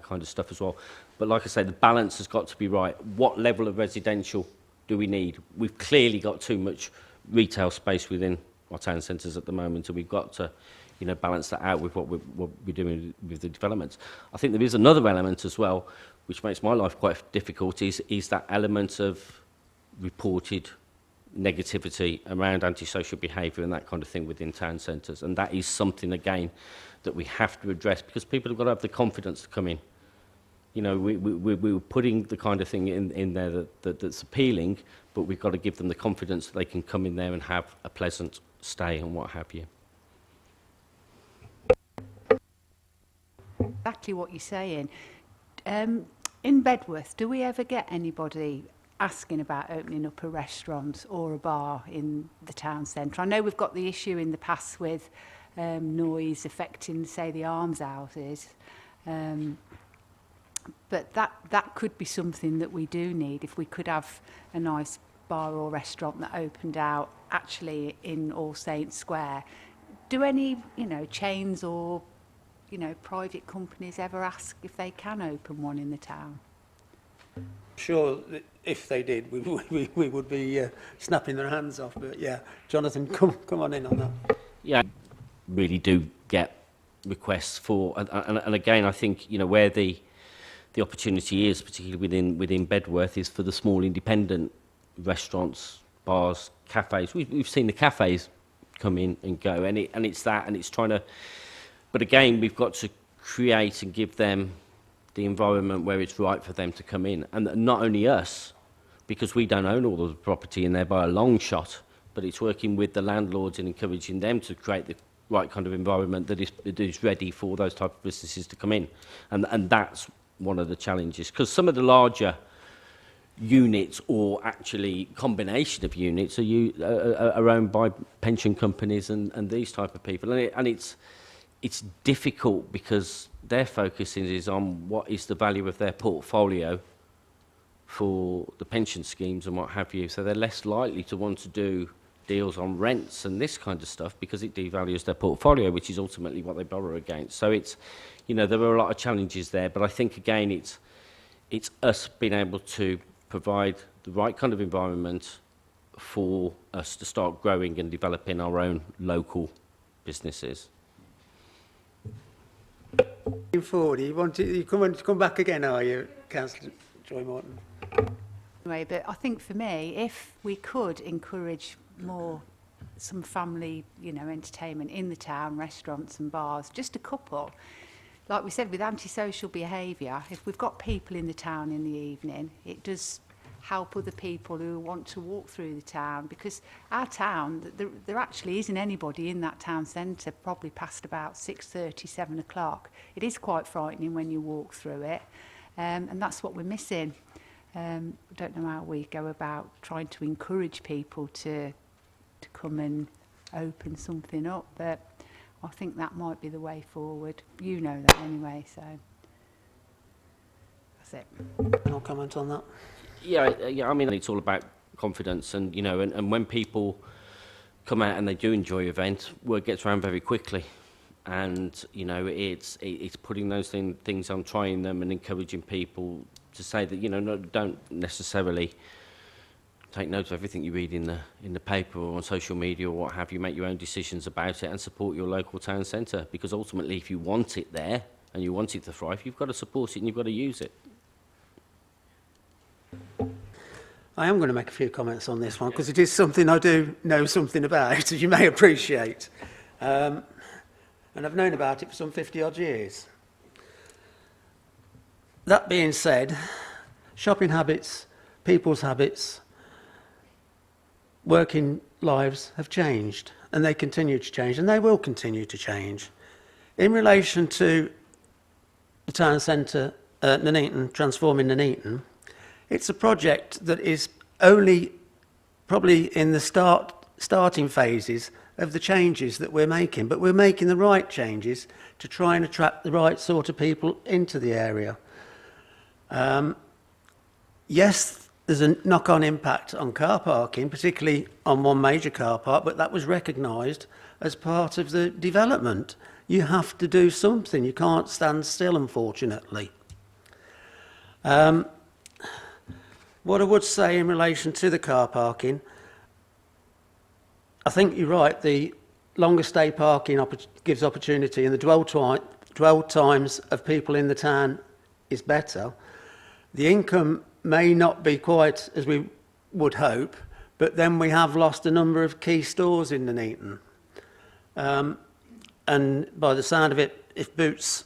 kind of stuff as well. But like I say, the balance has got to be right. What level of residential do we need? We've clearly got too much retail space within our town centres at the moment, and we've got to, you know, balance that out with what we're doing with the developments. I think there is another element as well, which makes my life quite difficult, is that element of reported negativity around antisocial behaviour and that kind of thing within town centres. And that is something, again, that we have to address, because people have got to have the confidence to come in. You know, we're putting the kind of thing in there that's appealing, but we've got to give them the confidence that they can come in there and have a pleasant stay and what have you. Exactly what you're saying. In Bedworth, do we ever get anybody asking about opening up a restaurant or a bar in the town centre? I know we've got the issue in the past with noise affecting, say, the arms houses, but that could be something that we do need, if we could have a nice bar or restaurant that opened out actually in All Saints Square. Do any, you know, chains or, you know, private companies ever ask if they can open one in the town? Sure, if they did, we would be snapping their hands off. But yeah, Jonathan, come on in on that. Yeah, I really do get requests for, and again, I think, you know, where the opportunity is, particularly within Bedworth, is for the small independent restaurants, bars, cafes. We've seen the cafes come in and go, and it's trying to. But again, we've got to create and give them the environment where it's right for them to come in. And not only us, because we don't own all of the property in there by a long shot, but it's working with the landlords and encouraging them to create the right kind of environment that is ready for those type of businesses to come in. And that's one of the challenges. Because some of the larger units, or actually combination of units, are owned by pension companies and these type of people. And it's difficult because their focus is on what is the value of their portfolio for the pension schemes and what have you. So they're less likely to want to do deals on rents and this kind of stuff because it devalues their portfolio, which is ultimately what they borrow against. So it's, you know, there are a lot of challenges there. But I think, again, it's us being able to provide the right kind of environment for us to start growing and developing our own local businesses. Looking forward, you come back again, are you, Councillor Joy Morton? Anyway, but I think for me, if we could encourage some family, you know, entertainment in the town, restaurants and bars, just a couple, like we said, with antisocial behaviour, if we've got people in the town in the evening, it does help other people who want to walk through the town, because our town, there actually isn't anybody in that town centre probably past about 6:30, 7 o'clock. It is quite frightening when you walk through it, and that's what we're missing. I don't know how we go about trying to encourage people to come and open something up, but I think that might be the way forward. You know that anyway, so that's it. I'll comment on that. Yeah, I mean, it's all about confidence, and you know, and when people come out and they do enjoy an event, word gets around very quickly, and you know, it's putting those things on, trying them, and encouraging people to say that, you know, no, don't necessarily take note of everything you read in the paper or on social media or what have you. Make your own decisions about it and support your local town centre, because ultimately, if you want it there and you want it to thrive, you've got to support it and you've got to use it. I am going to make a few comments on this one because it is something I do know something about, as you may appreciate. And I've known about it for some 50-odd years. That being said, shopping habits, people's habits, working lives have changed, and they continue to change, and they will continue to change. In relation to the town centre, Nuneaton, transforming Nuneaton, it's a project that is only probably in the starting phases of the changes that we're making, but we're making the right changes to try and attract the right sort of people into the area. Yes, there's a knock-on impact on car parking, particularly on one major car park, but that was recognised as part of the development. You have to do something. You can't stand still, unfortunately. What I would say in relation to the car parking, I think you're right, the longer stay parking gives opportunity, and the dwell times of people in the town is better. The income may not be quite as we would hope, but then we have lost a number of key stores in Nuneaton. And by the sound of it, if Boots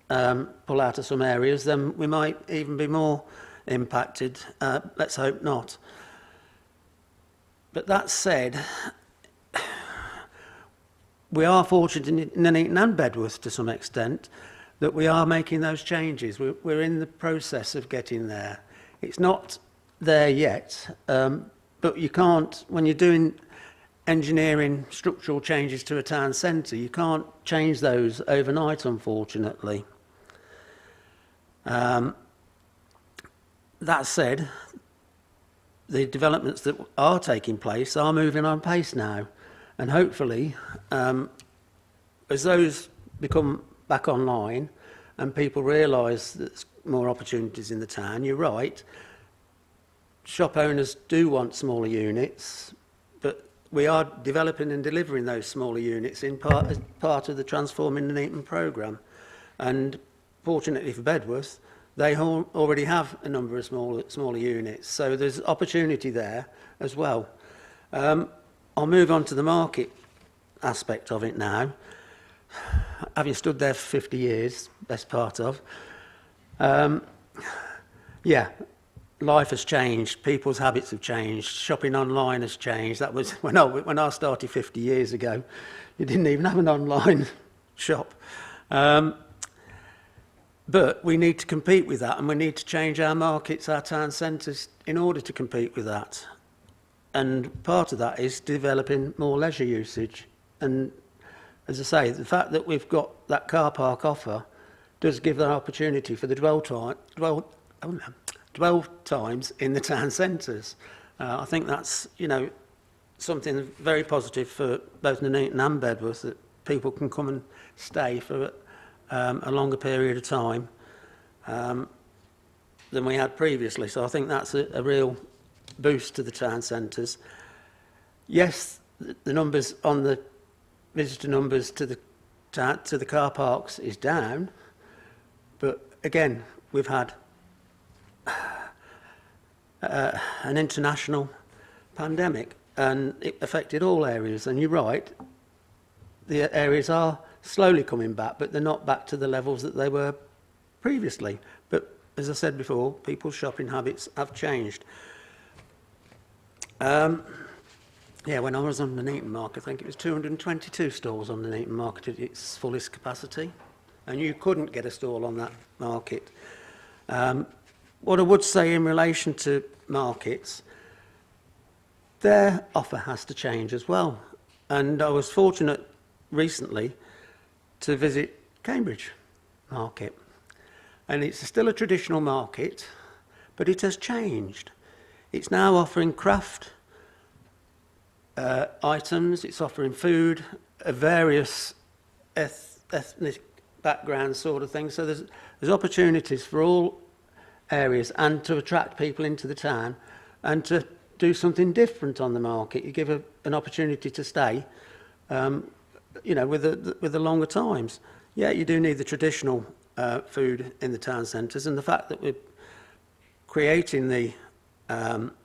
pull out of some areas, then we might even be more impacted. Let's hope not. But that said, we are fortunate in Nuneaton and Bedworth to some extent that we are making those changes. We're in the process of getting there. It's not there yet, but you can't, when you're doing engineering structural changes to a town centre, you can't change those overnight, unfortunately. That said, the developments that are taking place are moving on pace now, and hopefully as those become back online and people realise that there's more opportunities in the town, you're right, shop owners do want smaller units, but we are developing and delivering those smaller units as part of the Transforming Nuneaton programme. And fortunately for Bedworth, they already have a number of smaller units, so there's opportunity there as well. I'll move on to the market aspect of it now. Having stood there for 50 years, best part of, yeah, life has changed, people's habits have changed, shopping online has changed. That was when I started 50 years ago. You didn't even have an online shop. But we need to compete with that, and we need to change our markets, our town centres, in order to compete with that. And part of that is developing more leisure usage. And as I say, the fact that we've got that car park offer does give an opportunity for the dwell times in the town centres. I think that's, you know, something very positive for both Nuneaton and Bedworth, that people can come and stay for a longer period of time than we had previously. So I think that's a real boost to the town centres. Yes, the numbers on the visitor numbers to the car parks is down, but again, we've had an international pandemic, and it affected all areas. And you're right, the areas are slowly coming back, but they're not back to the levels that they were previously. But as I said before, people's shopping habits have changed. Yeah, when I was on the Nuneaton Market, I think it was 222 stalls on the Nuneaton Market at its fullest capacity, and you couldn't get a stall on that market. What I would say in relation to markets, their offer has to change as well. And I was fortunate recently to visit Cambridge Market, and it's still a traditional market, but it has changed. It's now offering craft items, it's offering food of various ethnic backgrounds, sort of thing. So there's opportunities for all areas, and to attract people into the town and to do something different on the market. You give an opportunity to stay, you know, with the longer times. Yeah, you do need the traditional food in the town centres, and the fact that we're creating the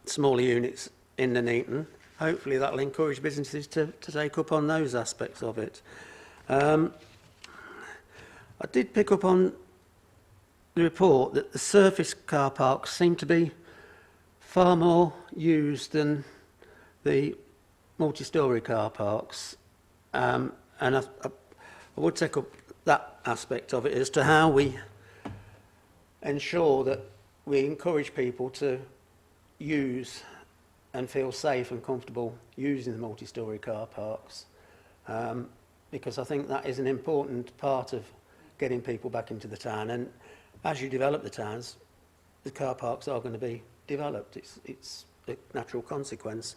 smaller units in Nuneaton, hopefully that'll encourage businesses to take up on those aspects of it. I did pick up on the report that the surface car parks seem to be far more used than the multi-storey car parks. And I would take up that aspect of it as to how we ensure that we encourage people to use and feel safe and comfortable using the multi-storey car parks, because I think that is an important part of getting people back into the town. And as you develop the towns, the car parks are going to be developed. It's a natural consequence.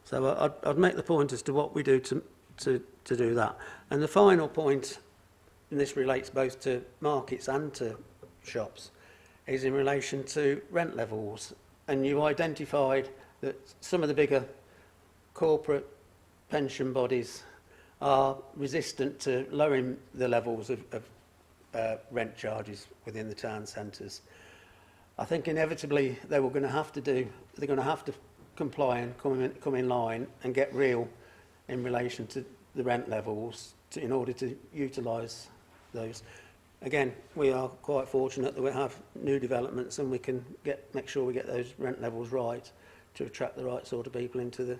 So I'd make the point as to what we do to do that. And the final point, and this relates both to markets and to shops, is in relation to rent levels. And you identified that some of the bigger corporate pension bodies are resistant to lowering the levels of rent charges within the town centres. I think inevitably they're going to have to comply and come in line and get real in relation to the rent levels in order to utilise those. Again, we are quite fortunate that we have new developments and we can make sure we get those rent levels right to attract the right sort of people into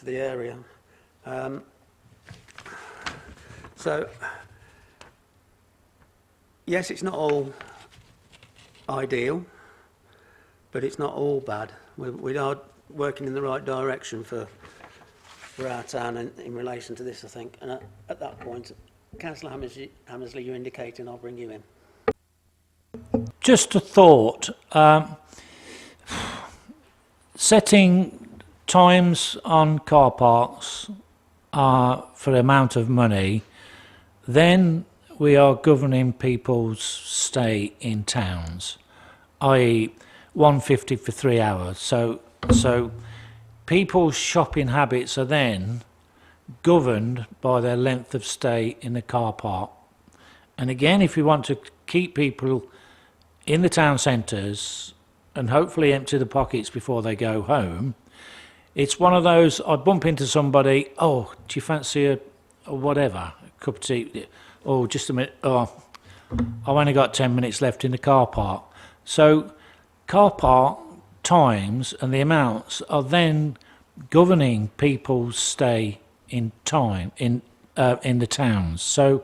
the area. So, yes, it's not all ideal, but it's not all bad. We are working in the right direction for our town in relation to this, I think. And at that point, Councillor Hammersley, you're indicating I'll bring you in. Just a thought. Setting times on car parks for the amount of money, then we are governing people's stay in towns, i.e. 150 for 3 hours. So people's shopping habits are then governed by their length of stay in the car park. And again, if we want to keep people in the town centres and hopefully empty the pockets before they go home, it's one of those, I bump into somebody, oh, do you fancy a whatever, a cup of tea? Oh, just a minute, oh, I've only got 10 minutes left in the car park. So car park times and the amounts are then governing people's stay in time in the towns. So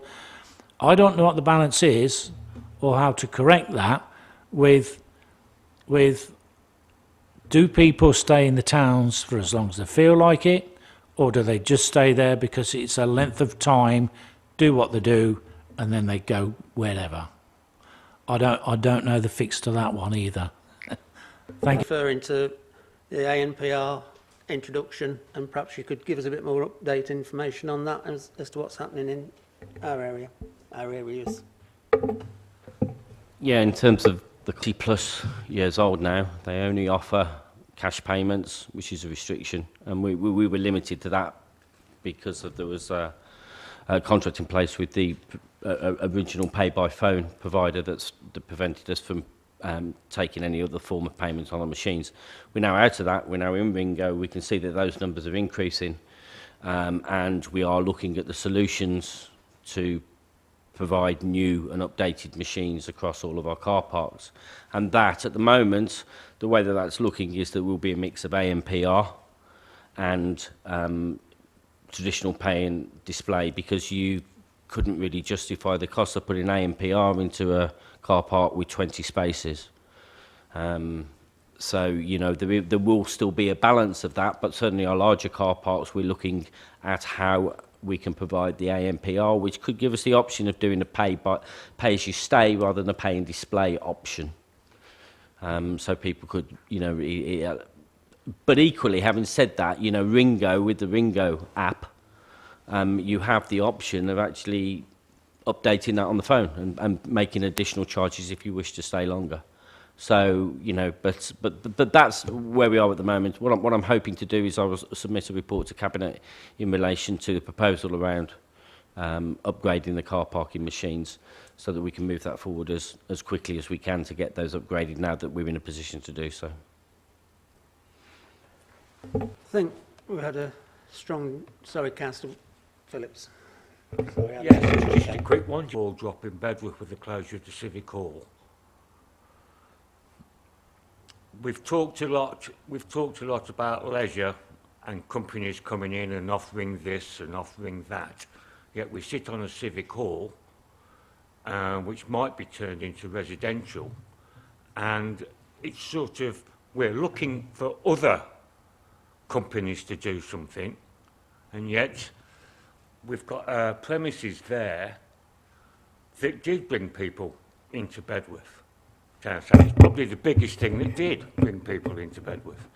I don't know what the balance is or how to correct that with do people stay in the towns for as long as they feel like it, or do they just stay there because it's a length of time, do what they do, and then they go wherever? I don't know the fix to that one either. Thank you. Referring to the ANPR introduction, and perhaps you could give us a bit more update information on that as to what's happening in our areas. Yeah, in terms of the 60+ years old now, they only offer cash payments, which is a restriction, and we were limited to that because there was a contract in place with the original pay-by-phone provider that prevented us from taking any other form of payment on the machines. We're now out of that. We're now in Ringo. We can see that those numbers are increasing, and we are looking at the solutions to provide new and updated machines across all of our car parks. And that, at the moment, the way that that's looking is that will be a mix of ANPR and traditional pay and display, because you couldn't really justify the cost of putting ANPR into a car park with 20 spaces. So, you know, there will still be a balance of that, but certainly our larger car parks, we're looking at how we can provide the ANPR, which could give us the option of doing a pay as you stay rather than a pay and display option. So people could, you know, but equally, having said that, you know, Ringo, with the Ringo app, you have the option of actually updating that on the phone and making additional charges if you wish to stay longer. So, you know, but that's where we are at the moment. What I'm hoping to do is I will submit a report to Cabinet in relation to the proposal around upgrading the car parking machines, so that we can move that forward as quickly as we can to get those upgraded now that we're in a position to do so. I think we had a strong... Sorry, Councillor Phillips. Sorry, Yeah, just a quick one. Ball drop in Bedworth with the closure of the Civic Hall. We've talked a lot about leisure and companies coming in and offering this and offering that. Yet we sit on a Civic Hall, which might be turned into residential, and it's sort of, we're looking for other companies to do something, and yet we've got premises there that did bring people into Bedworth. town centre. It's probably the biggest thing that did bring people into Bedworth.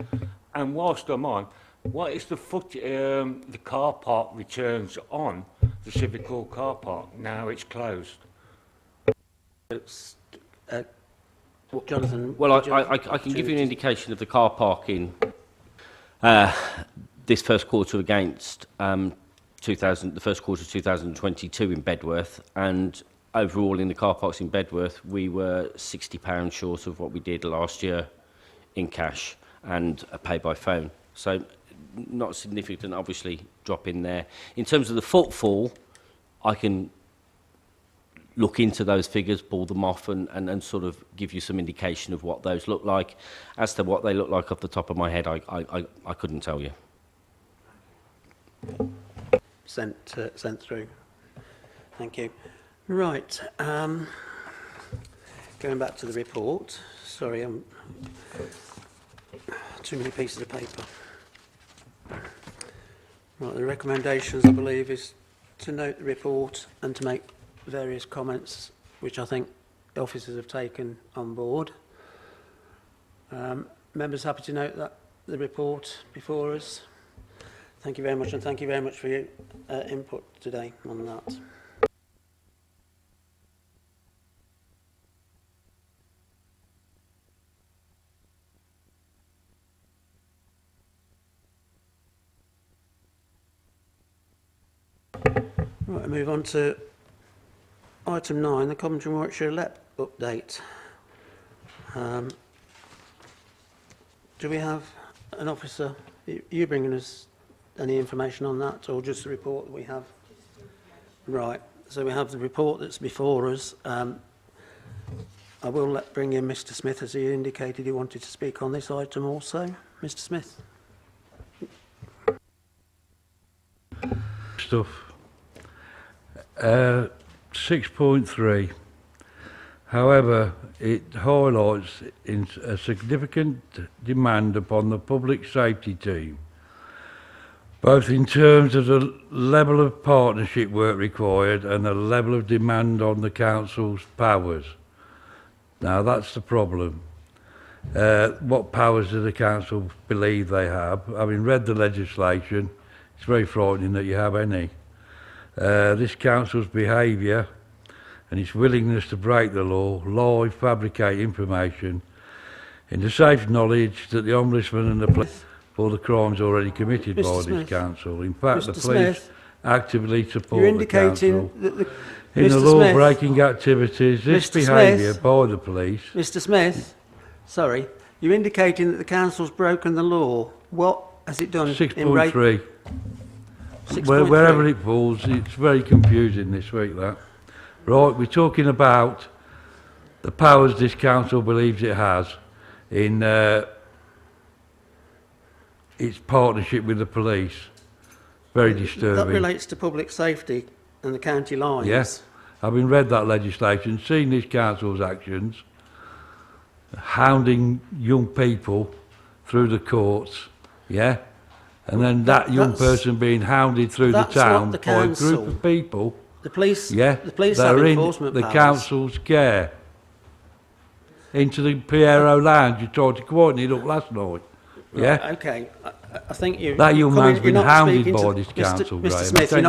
And whilst I'm on, what is the the car park returns on the Civic Hall car park? Now it's closed. It's, Jonathan. Well, did you I have can give you an opportunity? indication of the car parking this first quarter against the first quarter of 2022 in Bedworth, and overall in the car parks in Bedworth, we were £60 short of what we did last year in cash and a pay by phone. So not a significant, obviously, drop in there. In terms of the footfall, I can look into those figures, pull them off and sort of give you some indication of what those look like. As to what they look like off the top of my head, I couldn't tell you. Sent through. Thank you. Right. Going back to the report. Sorry, too many pieces of paper. Right, the recommendations, I believe, is to note the report and to make various comments, which I think the officers have taken on board. Members happy to note that the report before us. Thank you very much, and thank you very much for your input today on that. Right, I move on to item 9, the Coventry and Warwickshire LEP update. Do we have an officer? Are you bringing us any information on that, or just the report that we have? Right, so we have the report that's before us. I will bring in Mr. Smith, as he indicated he wanted to speak on this item also. Mr. Smith. Stuff. 6.3. However, it highlights a significant demand upon the public safety team, both in terms of the level of partnership work required and the level of demand on the council's powers. Now, that's the problem. What powers do the council believe they have? Having read the legislation, it's very frightening that you have any. This council's behaviour and its willingness to break the law, lie, fabricate information in the safe knowledge that the Ombudsman and the police for the crimes already committed by this council. In fact, the police actively support the council in the law-breaking activities. This behaviour by the police... Mr. Smith, sorry, you're indicating that the council's broken the law. What has it done? 6.3. Wherever it falls, it's very confusing this week, that. Right, we're talking about the powers this council believes it has in its partnership with the police. Very disturbing. That relates to public safety and the county lines. Yes, having read that legislation, seen this council's actions, hounding young people through the courts, yeah? And then that young person being hounded through the town by a group of people, the police, yeah, the police that have are in enforcement the powers. council's care. Into the Piero Lounge, you tried to quieten it up last night. Yeah? Right, okay, I think you... That young man's been hounded by to, this council, Mr. Graham. Smith, You're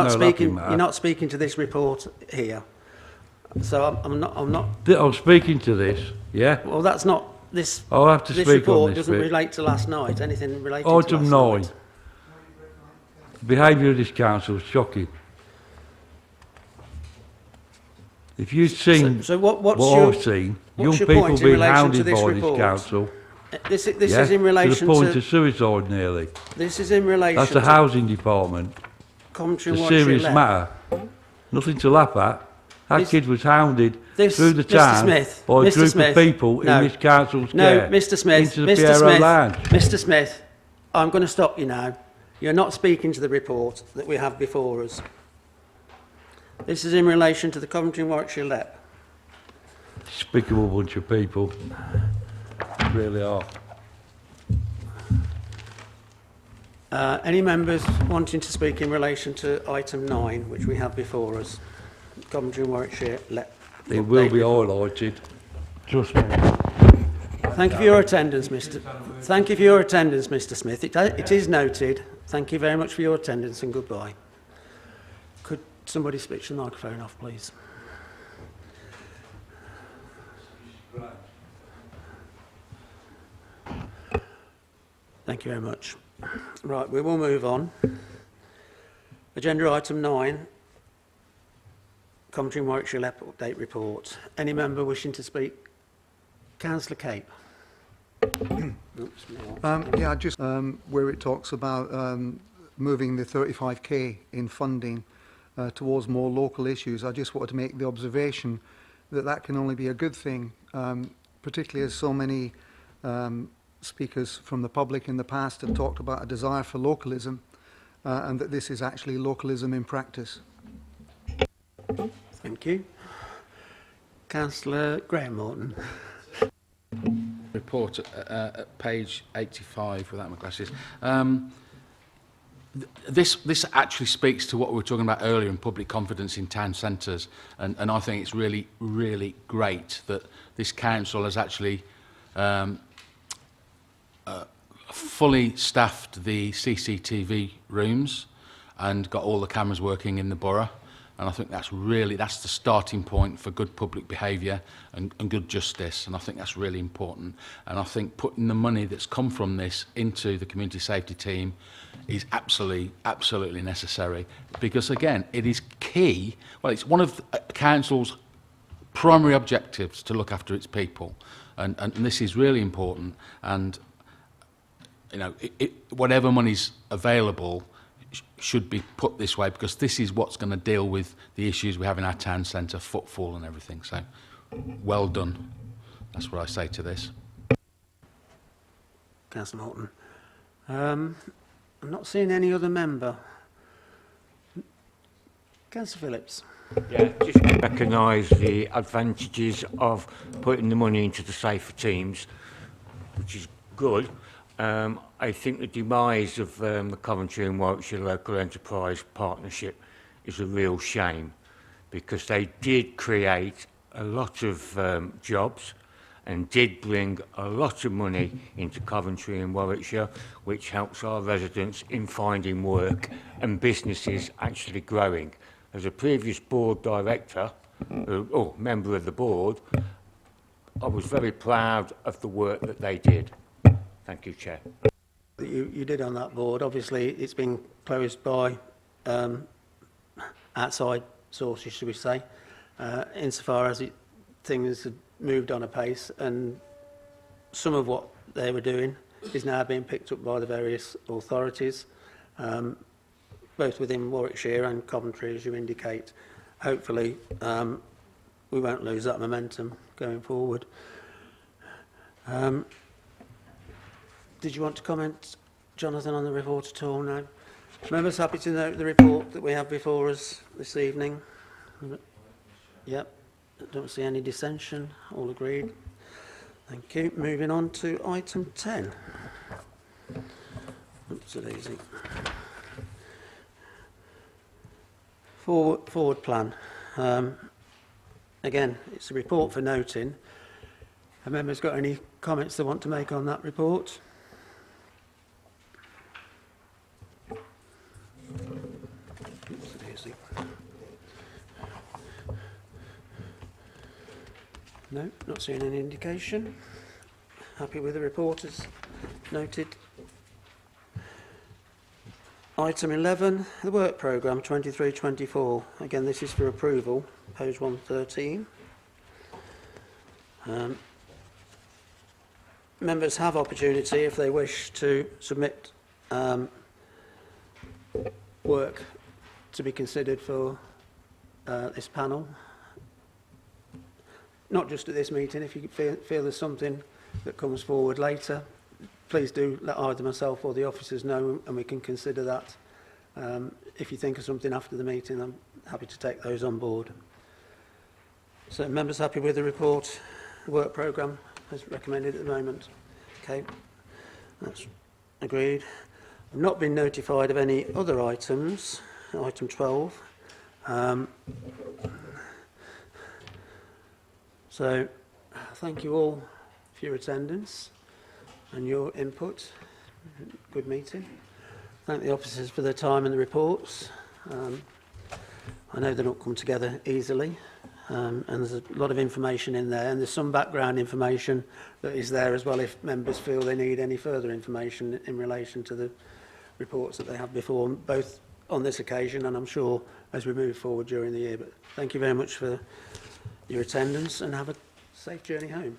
you're not speaking to this report here. So I'm not... I'm speaking to this, yeah? Well, that's not... This, I'll have to this speak report on this doesn't bit. relate to last night, anything related to last Item 9. night. The behaviour of this council is shocking. If you've seen what I've seen, young people being hounded by this council, This is in relation to the point of suicide nearly. This is in relation That's the to housing department. Coventry It's and a Warwickshire serious LEP. matter. Nothing to laugh at. That kid was hounded through the Mr. town Smith, by a Mr. group Smith, of people no. in this council's No, care. Mr. Smith, Into the Mr. Piero Smith, Lounge. Mr. Smith, I'm going to stop you now. You're not speaking to the report that we have before us. This is in relation to the Coventry and Warwickshire LEP. Despicable bunch of people. Really are. Any members wanting to speak in relation to item 9, which we have before us? Coventry and Warwickshire LEP. It will be highlighted. Trust me. Thank you for your attendance, Mr. Thank you for your attendance, Mr. Smith. It is noted. Thank you very much for your attendance and goodbye. Could somebody switch the microphone off, please? Thank you very much. Right, we will move on. Agenda item 9, Coventry and Warwickshire update report. Any member wishing to speak? Councillor Cape. Oops, Yeah, just where it talks about moving the 35k in funding towards more local issues, I just wanted to make the observation that that can only be a good thing, particularly as so many speakers from the public in the past have talked about a desire for localism, and that this is actually localism in practice. Thank you. Councillor Graham Morton. Report at page 85 without my glasses. This actually speaks to what we were talking about earlier in public confidence in town centres, and I think it's really, really great that this council has actually fully staffed the CCTV rooms and got all the cameras working in the borough. And I think that's the starting point for good public behaviour and good justice. And I think that's really important. And I think putting the money that's come from this into the community safety team is absolutely necessary. Because again, it is key. Well, it's one of the council's primary objectives to look after its people. And this is really important. And, you know, whatever money's available should be put this way, because this is what's going to deal with the issues we have in our town centre, footfall and everything. So, well done. That's what I say to this. Councillor Morton. I'm not seeing any other member. Councillor Phillips. Yeah, just recognise the advantages of putting the money into the safer teams, which is good. I think the demise of the Coventry and Warwickshire Local Enterprise Partnership is a real shame, because they did create a lot of jobs and did bring a lot of money into Coventry and Warwickshire, which helps our residents in finding work and businesses actually growing. As a previous board director, or member of the board, I was very proud of the work that they did. Thank you, Chair. That you did on that board. Obviously, it's been closed by outside sources, should we say, insofar as things had moved on apace, and some of what they were doing is now being picked up by the various authorities, both within Warwickshire and Coventry, as you indicate. Hopefully, we won't lose that momentum going forward. Did you want to comment, Jonathan, on the report at all? No? Members happy to note the report that we have before us this evening? Yep. Don't see any dissension. All agreed. Thank you. Moving on to item 10. Oops, it's easy. Forward plan. Again, it's a report for noting. Have members got any comments they want to make on that report? No, not seeing any indication. Happy with the report as noted. Item 11, the work programme 23-24. Again, this is for approval, page 113. Members have opportunity, if they wish, to submit work to be considered for this panel. Not just at this meeting. If you feel there's something that comes forward later, please do let either myself or the officers know, and we can consider that. If you think of something after the meeting, I'm happy to take those on board. So, members happy with the report, the work programme as recommended at the moment? Okay, that's agreed. I've not been notified of any other items. Item 12. So, thank you all for your attendance and your input. Good meeting. Thank the officers for their time and the reports. I know they don't come together easily, and there's a lot of information in there, and there's some background information that is there as well if members feel they need any further information in relation to the reports that they have before them, both on this occasion and I'm sure as we move forward during the year. But thank you very much for your attendance and have a safe journey home.